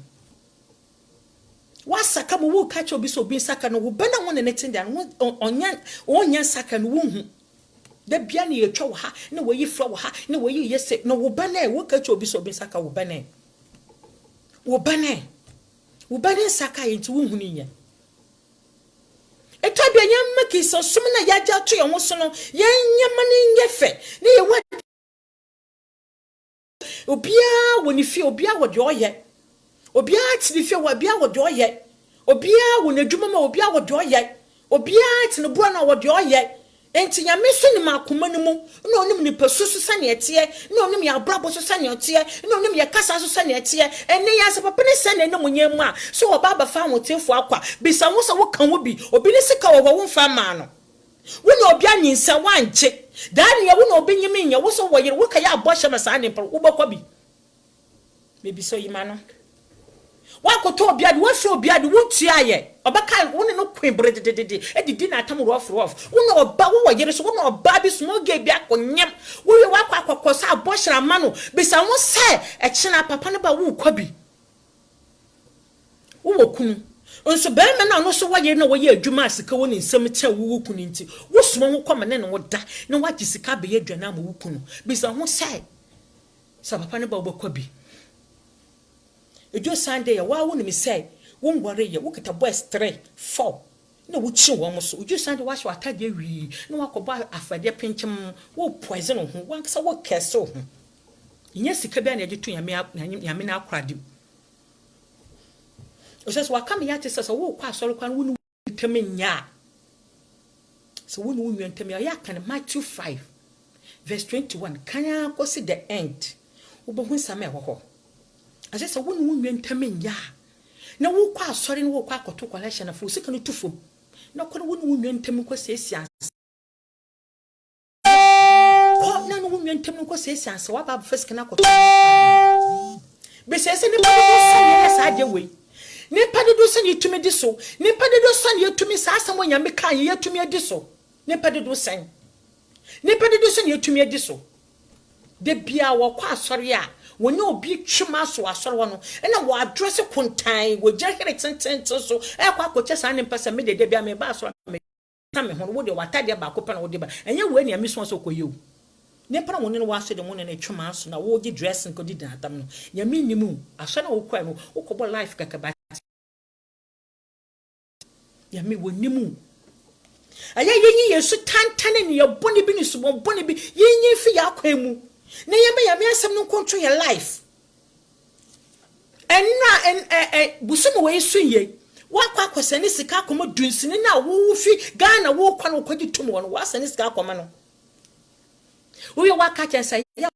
wasaka mo wo ka che obi so obi saka no wo ba na wo ne neti nda no onya saka no wo hu da bia ne yetwa wo ha na wo yi fra wo ha na wo yi yese na wo ba na wo ka che obi so obi saka wo ba na wo bane saka yenti wo huni nya eto bia nyam maki so som na yaja to ye ho so no ye nyama ne nyefe ne ye wa obia woni fi obia wo de oye obia tini fi obia wo de oye obia wo na dwuma ma obia wo de oye obia tini bua na wo de oye enti nyame so ni makoma no mu na onim ni pesusu sane etie na onim ya brabo so sane etie na onim ya kasa so sane etie enne ya se papa ne sane na munyam a so oba ba fa wotefo akwa bisa wo so wo kan wo bi obi ne sika wo mfa ma no wo na obi anyinsa wanche dan ya wo na obi nyim nya wo so wo yere wo ka ya aboshe masa ne wo bokwa bi mebi so yima no wakoto obiade wo hwe obiade wo tuaye obaka wo ne no kwebere de edidi na atam rof wo na oba wo yere so wo na oba bi so ge bi akonyem wo ye wakwa akokọ sa abohira ma no bisa wo se ekina papa ne ba wo kwa bi wo kunu nso be me na no so wo yere na wo ye adwuma asika wo ne nsem kye wo kunu nti wo suma wo koma ne wo da ne wagi sika be ye adwana ma wo kunu bisa wo se sa papa ne ba wo kwa bi ejo Sunday ya wa wonu mi say won gware ye wokita boys 3 4 na wuchi wo so ejo Sunday wa so atade wi na wakoba afade pinchim wo poison ho wankasa wo kese ho nya sika bia na ejitu yame na akwade o se so wakam ya tese so wo kwa asoro kwa wonu temenya so wonu wonu temenya ya kan Matthew 5 verse 21 kanya ko see the end ubohu same ho ase se wonu wonu ntamenya na wo kwa asori na wo kwa akoto collection na fo sika no tufom na ko wonu wonu ntam ko sesia ko na no wonu ntam ko sesia se wa ba first kana akoto be se ne pa do sane sa de we ne pa do sane yetumi di so ne pa do sane yetumi sa asam nyame kan yetumi adi so ne pa do sane yetumi adi so de bia wo kwa asori a woni obi twema so asoro wono na wo address kontan wo jahire tentento so kwa akoche san ne mpesa me de bia me ba so me ta me ho wo de watade ba ko pa na wo de ba enye wo ania miso so koye o ne pa woni no waso de woni na twema so na wo gi dressing ko di datam no ya minimu aso na wo kwa mo wo ko bo life kakaba ya me wonimu aya yenyi yesu tantane ne ye boni bi ni so boni bi yenyi fi ya kwa mu na yame asem no control your life enna busumo we sunye wakwa kwasane sika akoma dunsini na wo fi Ghana wo kwa no kwadi tum wono wasane sika akoma no wo ye waka chensa ya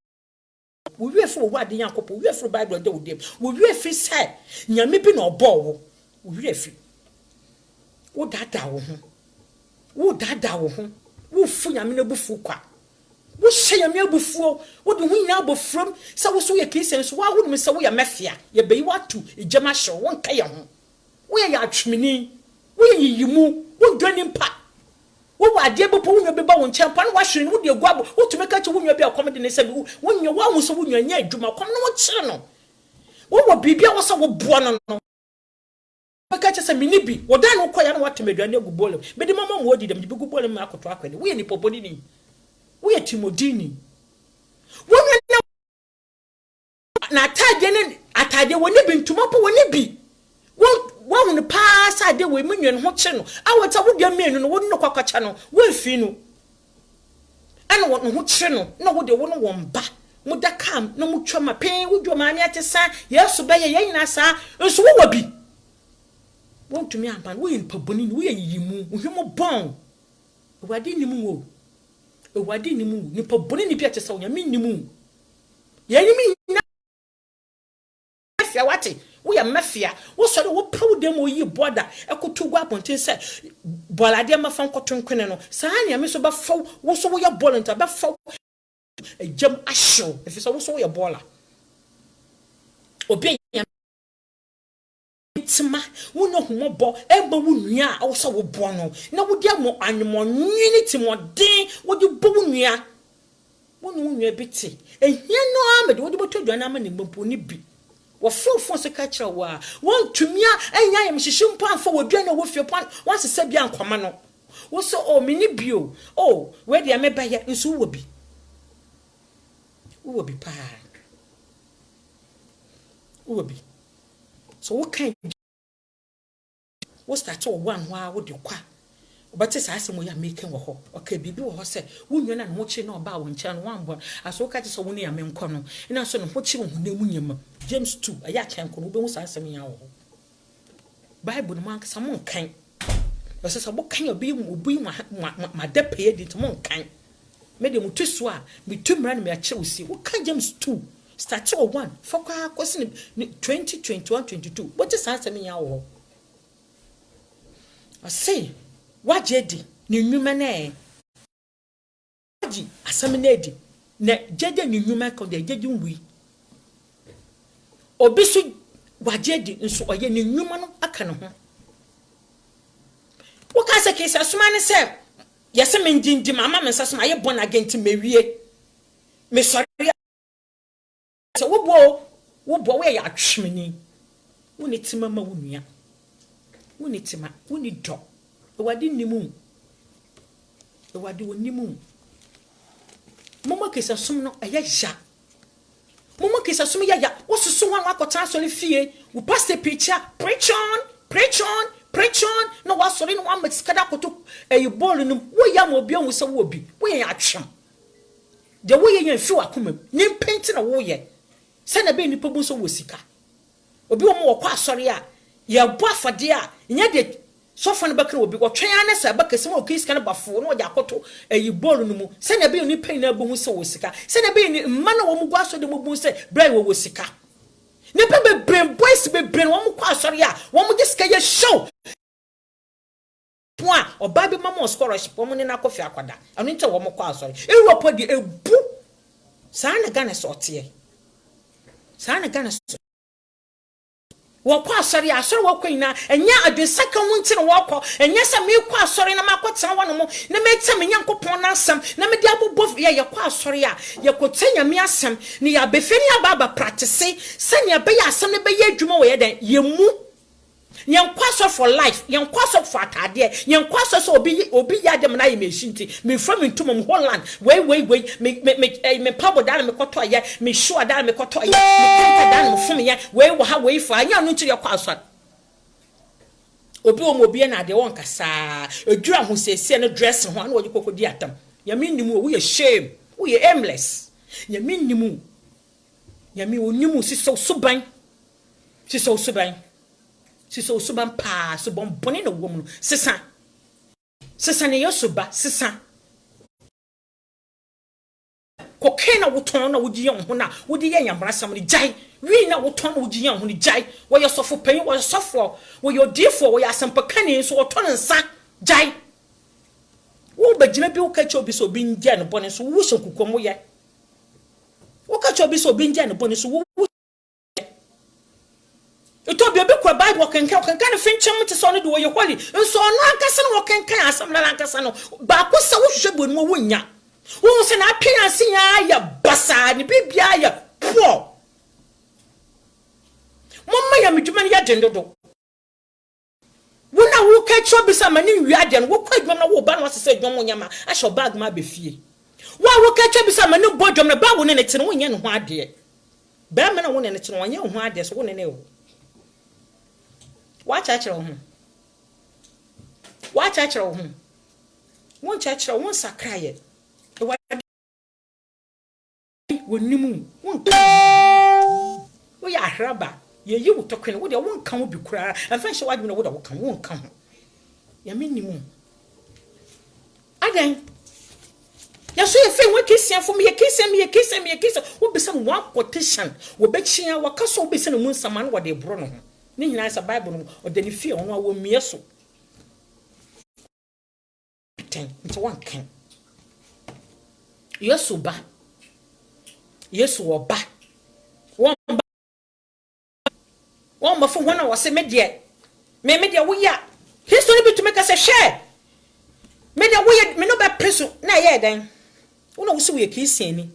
wo wi efu wo ade yankopɔ wo wi efu Bible de wo dem wo wi efi sai nyame bi na obɔ wo wi efi wo dada wo ho wo fu nyame na bufu kwa wo hye me abufuo wo de hu nya abofrom se wo so ye Christian so wa hu me se wo ye mafia ye beyi watu ejama hye wo nka ye ho wo ye atwemini wo ye yiyimu wo dwani mpa wo wa ade bopo wo nwa be ba wo nchempa na wa hye wo de guabo wo tumeka che wo nwa be akom de ne se wo nwa wa hu so wo nwa nya adwuma kom na wo kire no wo wo bibia wo so wo boa no no meka che se mini bi wo dan wo koya na watemedwane gubole be de mama mo odi dem de gubole ma akoto akwade wo ye ni poponi ni we are Timodini. Woman na atade woni bi ntuma po woni bi. Wo hu pass ade we menwen ho che no. Awota wo dia menu no wo no kwakwacha no. Wo afi no. Ana wo ho che no. Na wo de wo no womba. Mu da kam na mu twama pen wo dwoma ani atesa. Yesu be ye nyina sa. Nso wo wabi. Wo ntumi ampan wo yin paboni wo ye yimu. Wo hwemo bon. Wadi ni mu wo. Wadi ni mu ni pa boni ni bia chesa onya ni mu ye ni mi na mafia wate wo ya mafia wo so de wo paw dem oyi border ekotu gwa ponten se bolade ma fan kotonkene no sa ania me so ba faw wo so wo ya bolanta ba faw ejam asho efi so wo so wo ya bola obi tima wo no humobo eba wo nua wo so wo bo no na wo dia mo animo nwini timodin wo di bo wo nua wo no nua biti ehia no amede wo di boto dwana ama ne mpo ni bi wo fofo so ka kira wa won tumia enya yem hyehye mpo amfa wo dwana wo fie pon wan sesa bia nkwama no wo so o mini bio o we dia meba ya nso wo bi pa wo bi So what kind what start to one wa wo de kwa but say say mo ya making wo ho okay bibi wo ho say wonwa na no chi na oba wo ncha no wanbo aso ka che so woni ya menko no ina so no ho chi wo na mu nyam James 2 aya kan ko no be hu sa asem ya wo Bible no man ka mo kan so say bo kan obi ma de pay di to mo kan me de mutu so a me tumra na me a che wo si wo kan James 2 start to 1 for kwa kwesi 2021 22 but say asem ya wo I say wajedi ni nyuma na waji asam na edi na jeje ni nyuma ko de jeje nwi obisu wajedi nso oye ni nyuma no aka ne ho woka se kesi asoma ne se yese menjinji mama me sasoma ye born again ti mewie me sori se wo we ya atwemeni woni timama wonua woni tima woni do ewade nimu ewade wonimu momo kesa sum no eya momo kesa sum ya wosusu wan akota so le fie wo pastor preach on no wasori no wan metskada koto eyi ball no wo ya mo bia wo se wo bi wo ya atwem de wo ye fi wakomam ni penti na wo ye se na be nipa bu so wo sika obi wo mo wo kwa asori a ya bo afade a nya de so fun bakre obi wo twen ana sa bakase mo kisi kana bafo no ja koto eyi ball no mu se na be ni pen na bo hu se wo sika se na be ni mma na wo mu gwa so de mo bu se brai wo sika ne pe be brain boys be brain wo mu kwa asori a wo mu disika ye show point oba be mama scholarship wo mu ne na kofi akwada anu nte wo mu kwa asori Europe di ebu sa na Ghana so tie sa na Ghana wokwa asori asori wokwa ina enya adwesaka wonti no wokọ enya sa me kwa asori na makotena wono mo na me tsa me nyankopon na asem na me de abobo ye kwa asori a ye kotenya me asem ni ya befeni ababa practice se ne be ya asem ne be ye adwuma wo ye den ye mu nyankwa so for life nyankwa so for atade nyankwa so obi ya dem na ye mechinti me from ntumom Holland wei me pabo dan me koto ye me sure dan me koto ye me kanta dan me fom ye wei wo ha wei fa anya no ntiri kwa aswa obi o mo bie na de won kasa edura ho sese no dress ho na wo kokodi atam ya minnimu wo ye shame wo ye aimless ya minnimu ya mi onimu siso suban siso suban pa so bonboni no wo mu sesa ne yosuba sesa kokena woton na wodi yan ho na wodi yan yamrasam ni jai wi na woton na wodi yan ho ni jai wo yo sofo pen wo sofo wo yo difo wo ya sampakani so woton nsa jai wo bagina bi wo ka chobi so bi ndia no bone so wo hyenkukomo ye wo ka chobi so bi ndia no bone so wo ito bi kwa Bible kenkan no finchem te so no de wo ye holy nso no ankasa no kenkan asam na ankasa no ba ko sa wo hwehwe bonu wo nya wo se na appearance ya basa ni bibia ya po momma ya medwuma ya dendodo wona wo ka chobi sa mani wiade no wo kwa dwuma na wo ba no asese dwom nyama ahyo bag ma be fie wo ka chobi sa mani bodwom na ba wo ne ne tene wo nya no ho ade ba me na wo ne ne tene wo nya ho ade so wo ne ne wo watch achiro ho won chachiro won sakraye wonimu won wo ya hraba ye yi wutokene wo de won kan wo bi kura afa hye wadwe wo de wo kan won kan ho ya menimu adan ya so ye fe won kisia fo me ye kisia wo bisa no one quotation wo be chia wo kaso wo bisa no mun saman wo de bro no ho ni hina sa Bible no o de ni fie ono a wo mie so ten nti wan kan Yesu oba won ba fo hona wo se me de wo ya history bi to make us share me de wo ya me no be preso na ye dan wo wo se wo ye kisia ni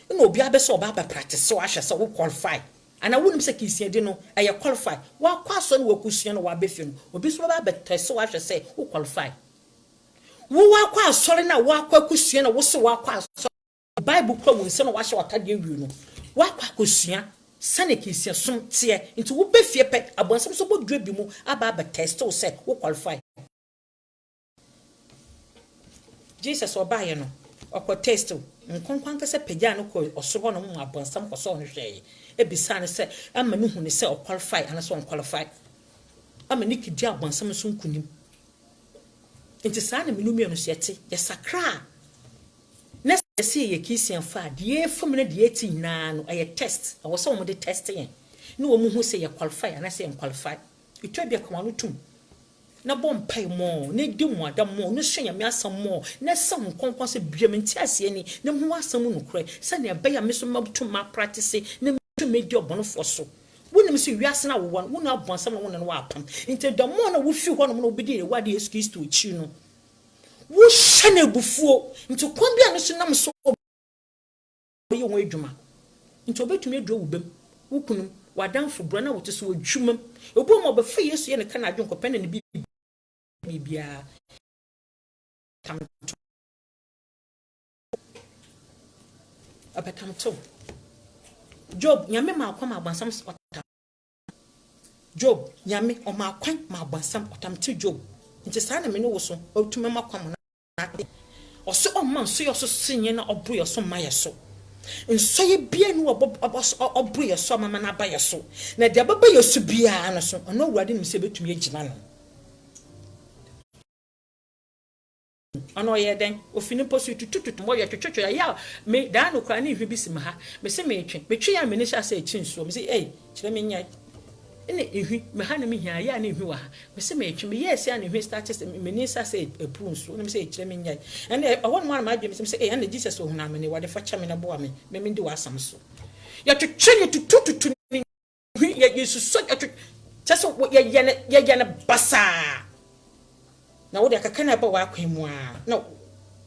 no obi abeso oba ba practice so ahwe so wo qualify ana wonum se kisia de no eye qualify wa kwaso no wakusua no wa befi no obi so ba betese wa hwe se wo qualify wo wa kwa asore na wa kwa kusua na wo se wa kwa asore Bible kwa wo se no wa hwe watade wi no wa kwa kusua sane kisia som tie into wo be fie pe abonsam so bodwe bi mu aba test o say wo qualify Jesus obaye no okọ test nkonkwan ka se pagya no ko osobo no mu abonsam ko so no hwe e bisa ne se ama ne hu ne se o qualify ana so on qualify ama ne kidi abonsam so nkunim nti saa na menumi no hyete ya sakra na se ye kisian fa de fam na de eti na no aye test awo so mo de test yen na wo mu hu se ye qualify ana se en qualify itwa bia kwa no tum na bom pai mo na di mo adam mo no hwenya me asam mo na sam konkon se biam nti ase ni na mu asam no kure se na be ya me so mabutum ma practice na me me di obono fo so wonim se wiase na wo won na abonsam na won na wo apam nti da mo na wo fi ho no mo obedi re wade Yesu Kristo chi no wo shane bufuo nti kon bia no so nam so ye won adwuma nti obetumi adwo wo bem wo kunum wadanfo bro na wo te so adwumam obo mo be fa Yesu ye ne kana adwon kopɛ na ne bibia tam abetam to Job nyame ma akwa ma abansam otam Job nyame o ma akwan ma abansam otam te Job nti saa na me ne wo so otuma makwa mo na oso o man so yo so sinye na obo yo so maye so nso ye bia nu obo yo so mama na ba yo so na de baba yo so bia na so ono awurade nim se betumi agina no ano ye den ofini posu tututu mo ye twetwetwe ya me da no kra na ihwe bi sim ha me se me twe ya me ne sha se chinsuo me se kire me nya ene ihwi me ha na me hia ya na ihwi wa ha me se me twe me yes ya na ihwi start me ni sa se epu nsuo me se kire me nya ene awon mo ma adwe me se ene Jesus ohuna me ne wade fa cha me na bo me me ndi wa asam so ya twetwe ye tututu ihwi ye Jesus so ya twetwe so ye na basa na wo de akaka na ba wa kwan mu a na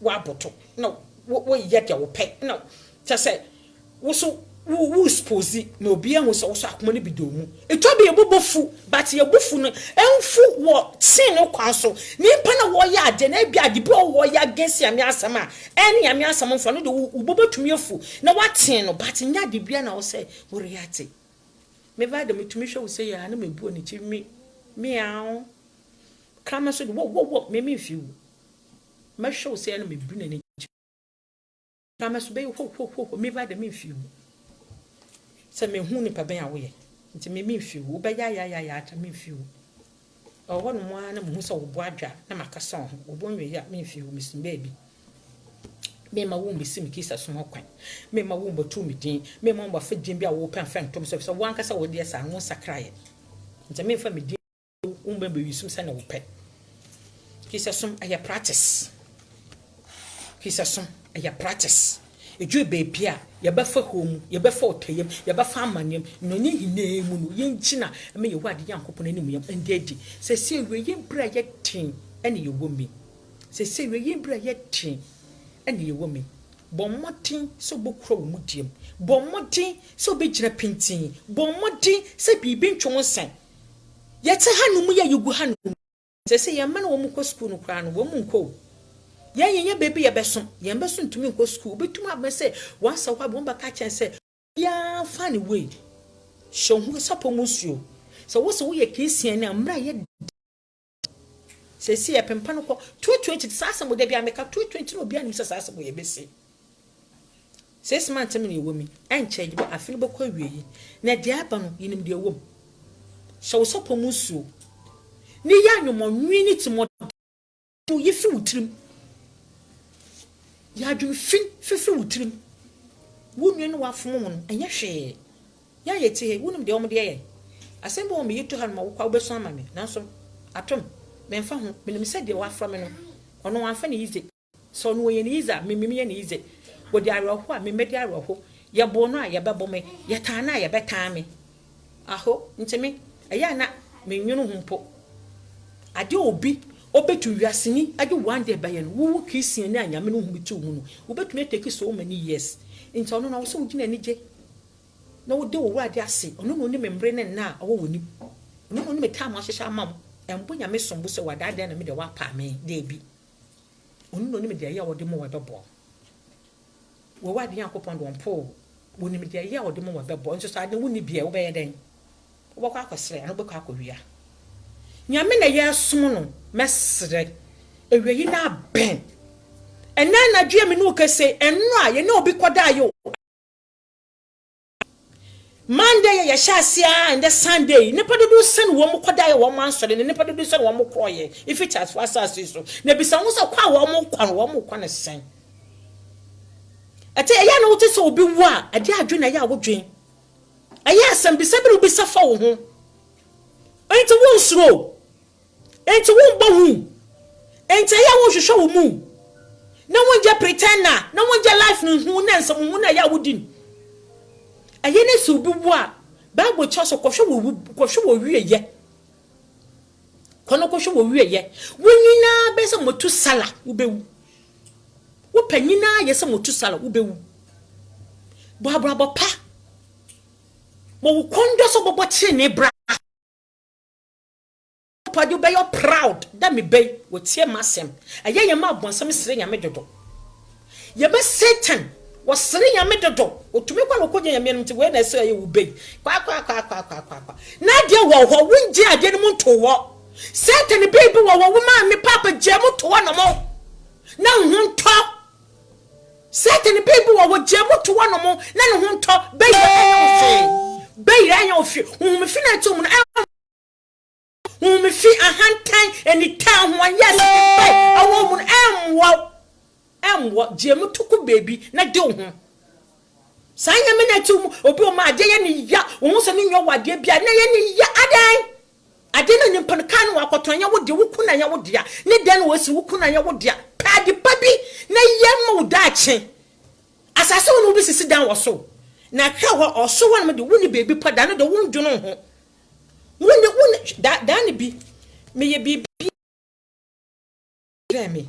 wa boto na wo yede wo pe na tse wo so wo suppose na obi an wo so akoma ne bidomu eto be ebobofu but ye bofu no enfu wo sin no kwan so ni pa na wo ya ade na bia ade bi wo ya gesi ame asama eni ame asama mfa no de wo bobotumi afu na waten no but nya de bia na wo say wo reate me va de metumi hwe wo say ya na mebu oni chi mi awo kama so wo me fiu ma show say na me bu na ni kama so be ho me va de me fiu se me hu ni pa ben awo ye nti me fiu wo be ya ta me fiu o wo no mo na mo hu so wo bo adwa na makasa ho wo bo nwe ya me fiu me sim baby me ma wo me sim kisa so ho kwan me ma wo mbatu me din me ma wo fa din bia wo pen fa ntom so wo ankasa wo de sa ho sakraye nti me fa me din umbe be yusum sa na wo pe kisa som aya practice eju be bia ye ba fa home ye ba fa otayem ye ba fa amanem no ni hine mu no ye nchina me ye wade yankopon anim yam ndedi se se we ye bra ye tin ene ye womi se we ye bra ye tin ene ye womi bommotin so bokro mu diem bommotin so be gina pintin bommotin se bibi ntwon san yete hanu mu ya yugu hanu se ye man wo mu ko school no kra no wo mu nko ye baby ye beso ye beso ntumi nko school betum abese wansa kwa bomba ka chen se ya fani way show hu sapo musuo so wo so ye kisian na mra ye se ye pempa no ko 220 sasa mo de bia meka 220 no bia nim sasa mo ye bese 6 months me ye womi enche gibo afini bo kwa wiei na de aba no yinim de wom show sapo musuo ni ya nwomo nwini timo to ye fi wutrim ya dwun fi wutrim wonwe no wafom mo enye hwe ya yete he wonum de omde ye asembo mo yeto han ma wo kwa obeso ama me nanso atom me mfa ho menim se de wafra me no ono wanfa ne yize so no ye ne yiza memim ye ne yize wo de aroho a me medi aroho ye bo no a ye bebo me ye tan na ye betan me aho ntimi eya na me nwunu humpo ade obi obetu wiaseni ade one day baye no wo Christian na anyame no hubitu mu no obetu take so many years nti ono na wo so wugina ni je na wo de wo ade ase ono no ni membre ne na awo woni ono no ni metam ahihya amam embo nyame sombo se wada ade na me de wa pa me de bi ono no ni me de ya wo de mo wa bebo wo wade yankopon do mpo woni me de ya wo de mo wa bebo nso so ade woni bia wo be den wo kwa akosere no be kwa akowia nyame na ye som no mesre ewi na ben ena na dwe me no kese eno a ye na obi koda yo Monday ya shasia and the Sunday nepa do sen wo mo koda ye wo mo ansore ne nepa do sen wo mo kroye if it has for us so na bisa wo so kwa wo mo kwa ne sen ate ya na wote so obi wo a ade adwe na ya wo dwen aya asem bisa bi bisa fa wo ho enti wo nsuro enti wo mba hu enti ya wo hwehwe wo mu na wo nje pretender na wo nje life no hu na nsem hu na ya wo din ayene so bi wo a bible choso kohwe wo wieye kono kohwe wo wieye wonyina be se motu sala wo bewu wo panyina ye se motu sala wo bewu bo pa wo kondo so bobo chi ne bra pa do be you proud that me be wo tie masem ayeye ma abonsam sire nyame dodo ye be Satan wasiri nyame dodo otumi kwa lokoje nyame nti we na se aye wo be kwa na de wo ho wunje ade no mto wo Satan baby wo ma me papa je mto wo no mo na hunto Satan baby wo je mto wo no mo na ne hunto be anya ofi me fi na to mu na me fi ahantan eni tan ho yes be awo mu emwo je mutuku baby na de ho sanya me na tum obi o ma ade ye ni ya wo so ni nyo wade bia na ye ni ya adan ade na nyimpa kan wa akoto anya wo de wo kuna anya wo de a ne den wo si wo kuna anya wo de a padi pabi na ye mo da ache asase wo no bi sisi dan wo so na hwa ho oso wo no de wo ni baby pada no de wo ndwo no ho wo ni da ni bi me ye bi me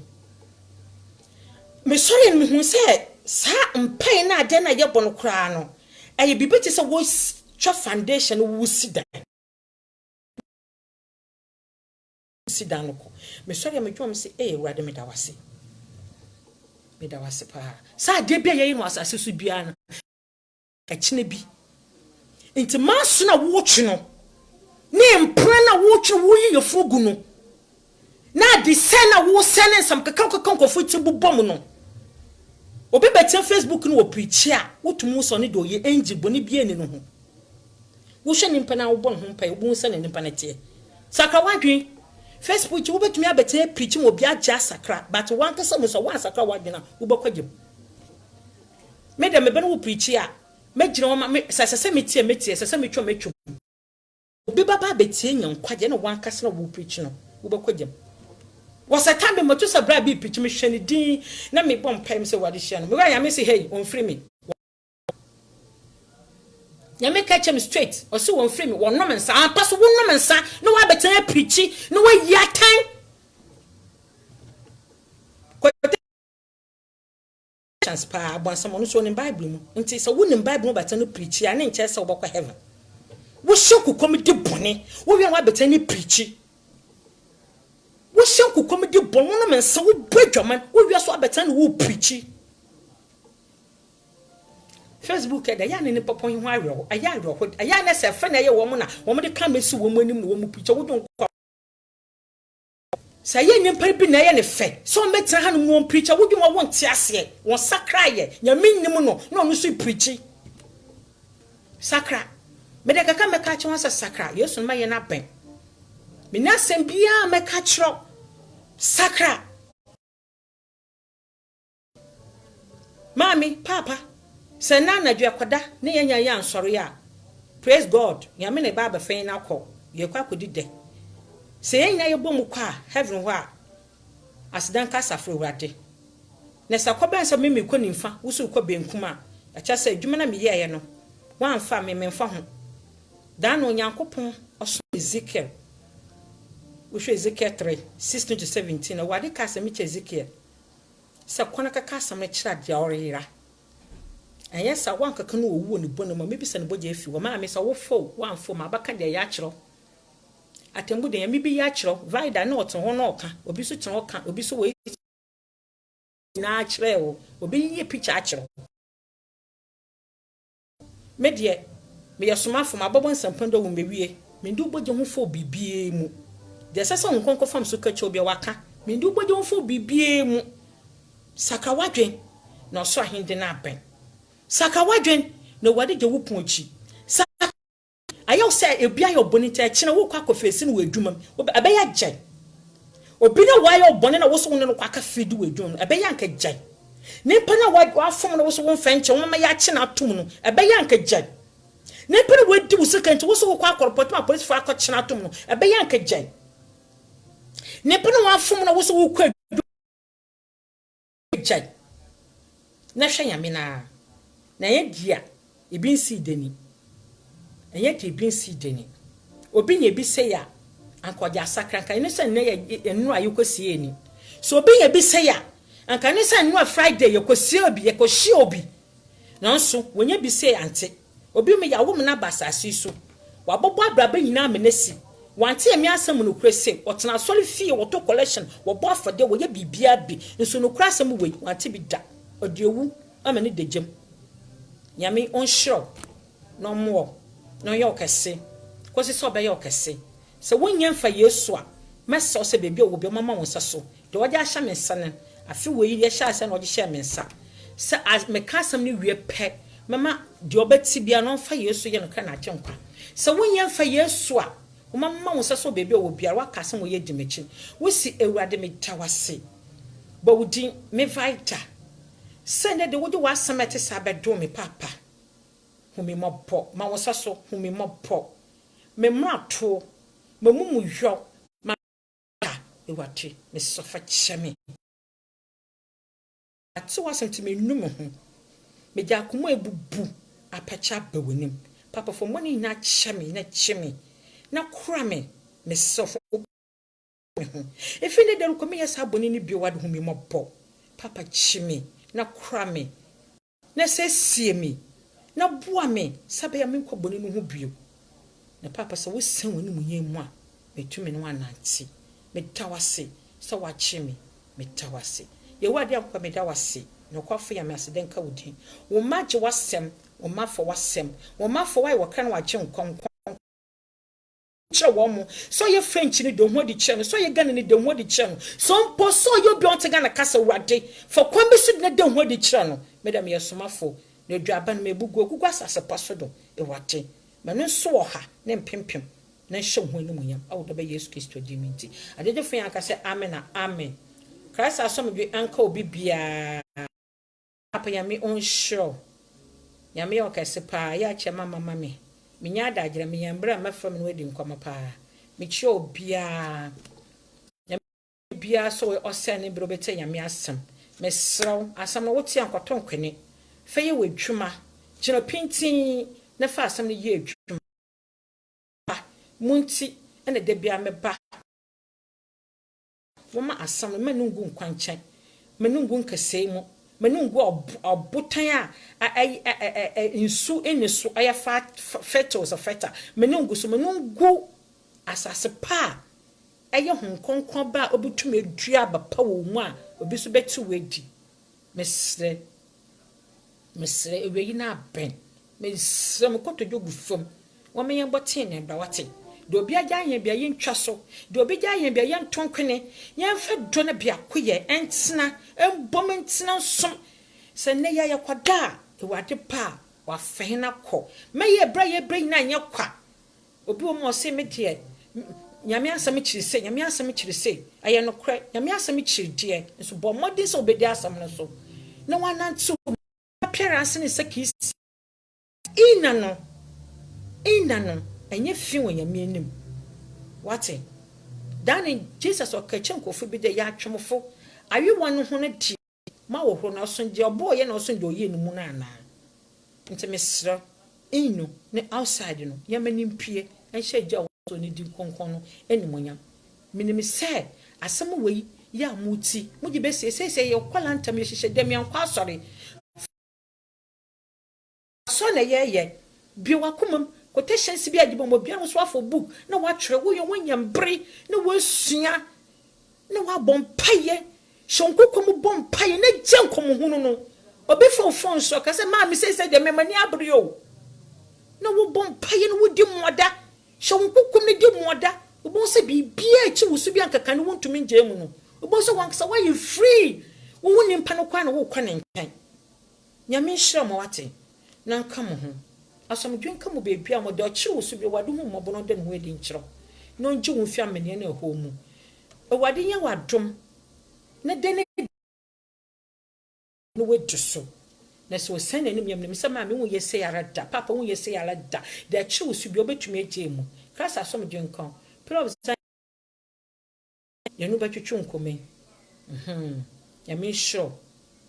me sorry me hu say sa mpai na ade na ye bono kra no aye bibeti say wo twa foundation wo sidan ko me sorry me dwom say wade me da wase pa sa ade bia ye no asase so bia na akine bi nti maso na wo twe no ne mpra na wo twe wo yi yefogu no na de sen na wo sen nsam kaka futi bubom no obi betia Facebook no wo preach a wotumu so ne do ye enji boni bia ni no ho wo hwe ni mpa na wo bon ho mpa wo bu sen ni mpa na tie sakra wadwen Facebook wo betumi abetia preach mo bia ja sakra but wan kasa mo so wan sakra wadwen na wo bekwagem me de me be no wo preach a me gire wo ma sese metie sese metwo obi baba betia nyan kwagye na wan kasa na wo preach no wo bekwagem wasata me moto sabra bi preach me hwene din na me bom pam se wade hia no me wa ya me say hey on free me ya me catch him straight o so on free me won no mensa ampa so won no mensa no wa betan preach no wa yatan chance pa abonsa mo no so in bible mu nti so won in bible no betan preach ya ne nche se wo bokọ heaven wo shoku komedi bone wo wi wa betan preach wo shanku komedi bon no mensa wo badwaman wo wi so abetan wo preach Facebook e da ya ne popon ho awo aya na se fa na ye wo mo na wo mo de kamesi wo mo anim no wo mo preach wo don kwa sa ye nyimpa bi na ye ne fe so metra ha no mo preach wo dwon wo nte ase wo sakra ye nya minnim no na no so preach sakra me de kaka me ka che won sakra yesu ma ye na ben me na sem bia me ka chro sakra mami papa se na na dua koda ne yenya ya nsoro ya praise god ya me ne baba fen na ko ye kwa kodi de se yenya ye bom kwa heaven ho a asidan ka safro wrade ne sakoben se me ko nimfa wusu ko benkuma a cha se adwuma na me ye no wan fa me memfa ho dan no nyankopon oso Ezekiel we show Ezekiel 3:16 to 17 wade ka se me che Ezekiel se kwana kaka asam na kira dia orira anya sa wan kaka no owu ni bono ma mebi se ne boje afi wo ma me sa wo fo wan fo ma baka dia ya kiro atembu de ya mebi ya kiro vida na oto ho na oka obi so kiro oka obi so we na kire wo obi ye picture akiro me de me yesoma fo mabobon sampando wo mewie me ndu boje ho fo bibie mu de sese nkonko fam so kache obi waka me ndu boje ho fo bibie mu saka wadwen na so ahinde na aben saka wadwen na wade je wo ponchi saka ayo say ebia yo bonita kine wo kwa kofesi no wadwumam abeya gye obi na wayo bone na wo so no kwa ka fidi wadwum abeya nka gye nipa na wa fom na wo so wo mfenche wo ma ya kine atom no abeya nka gye nipa na wadi wo sika nti wo so wo kwa korpot ma police fa akọ kine atom no abeya nka gye nipa na wa fom na wo so wo kwa gye na hwe yame na ye dia ebi nsi deni enye ti ebi nsi deni obi nye bi se ya ankoja asakranka ene se ne ye enu ayekosie eni so obi nye bi se ya anka ne se enu Friday yekosie obi yekohie obi nanso wonye bi se ante obi me ya wo na basasi so wabobo abraba nyina amenesi wante emi asem no kurese wotena sori fie woto collection wo bo afode wo ye bibia bi nso no kurasem we wante bi da odiewu amene degem nyame onhiro no mo no ye okese kosi so be ye okese se wonye mfa Yesu a mesa se bebi obi mama wonsa so de wode ahya mensa ne afi we ye hya ase na wode hya mensa se as me kasam ne wie pe mama de obeti bia no mfa Yesu ye no kra na kyenkwa se wonye mfa Yesu a mama wonsa so bebi obi ara wakasam wo ye dimechi wo si ewurade me tawase ba wudi me vita sende de wodi wasamete sabedo me papa humi mopo ma wonsa so humi mopo me mrato mamumu hwo ma ewate me sofa cheme ati wasem me num ho me ja komo ebubu apacha bawonim papa for money na cheme na kura me sofa me ho efinde de ko me yesa boni ni bi wade humi mopo papa cheme na kura me na sesie me na boa me sabe ya me nkoboni no ho bio na papa se wo san woni mu yemu a metumi no ananti metawase so wache me metawase ye wade akwa medawase no kwafo ya me aseden ka wodi wo maje wasem wo mafo wasem wo mafo wai wo kan wache nkonkon che wo mu so ye French ni do ho di che no so ye Ghana ni do ho di che no so mpo so ye bi on te Ghana kasa wade for kwambe so na do ho di che no medam ye somafo na duaban mebugu ogugu asase paso do e wate manu so ha na mpempem na hye ho ni munyam awodo be Yesu Kristo diminti adeje fu yan ka se amen na amen Christ asomdwe anka obi bia apa ya me on show ya me okase pa ya che mama me minya adagire me yambra mafam no edi nkoma pa me che obia ya bia so we osene bro bete ya me asem me sraw asam no woti ankoton kwene feye wedwuma gina pintin na fa asam ne ye edwuma munti ene de bia me ba woma asam manungu nkwanchan manungu nkasei mu manungu obotan a insu enisu aya fetos of feta manungu so manungu asase pa eye honkonkon ba obutume dua ba pa wo mu a obi so beti wedi mesre ewe na ben mesre mkoto jogu fom wome yen botin ne ba wate do obi agya yen bia yen twa so do obi agya yen bia yen tonkwene yen fa do na bia koye entena embom entena som se ne ya yakwada e wade pa wa fehna ko meye bra ye bra na nya kwa obi wo mo se me de nyame asam kiri se aye no kre nyame asam kiri de so bo modin so obedi asam no so na wanantu appearance ni sekis ina no enye fi won nyame anim wate dani Jesus okachen kofu bi de ya atwemfo awi won ho no di ma wo ho no so nje obo ye no so nje oye no mu na ana nti mesra inu ne outside no yamani mpie enhye gya so ni di konkon no enimonyam minim se asem wei ya muti mugi be se ye kwala ntam ye hihye dem yankwa asore so na ye bi wakomam quotation si bi agibo mo bia no so afọ book na wa twere wo ye wonyam bre na wa sua na wa bompaye shonkokom bompaye na gyankom hunu no obi phone so ka se ma me se de me mani abre o na wo bom paye no wo di moda hye wo kokum ne di moda wo bon se bibia echi wo so bi ankaka ne wontumi nje mu no wo bon se wankasa why you free wo woni mpa no kwa na wo kwa ne nkan nyame hye mo wate na nka mo ho asomdwen ka mo bebia mo de ochi wo so bi wade hu mo bono de no edi nkyero no nje wo fi amene na ho mu wade nya wadom na de ne no wedu so na so send anim yam ne sama me wo yese yara da papa wo yese yara da de chi wo su bi obetumi agye mu krasa asomdwen kan prob ya no batwetwe nkome ya me sure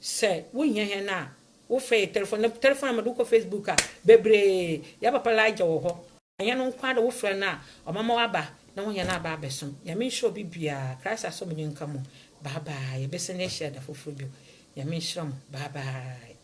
say wo nya he na wo fe telephone ma do ko Facebook a bebre ya papa laja wo ho anya no kwa da wo fe na o mama wa ba na wo nya na ba abeso ya me sure bibia krasa asomdwen kan mu bye bye ya bese ne share da foforo bi ya me sure bye bye.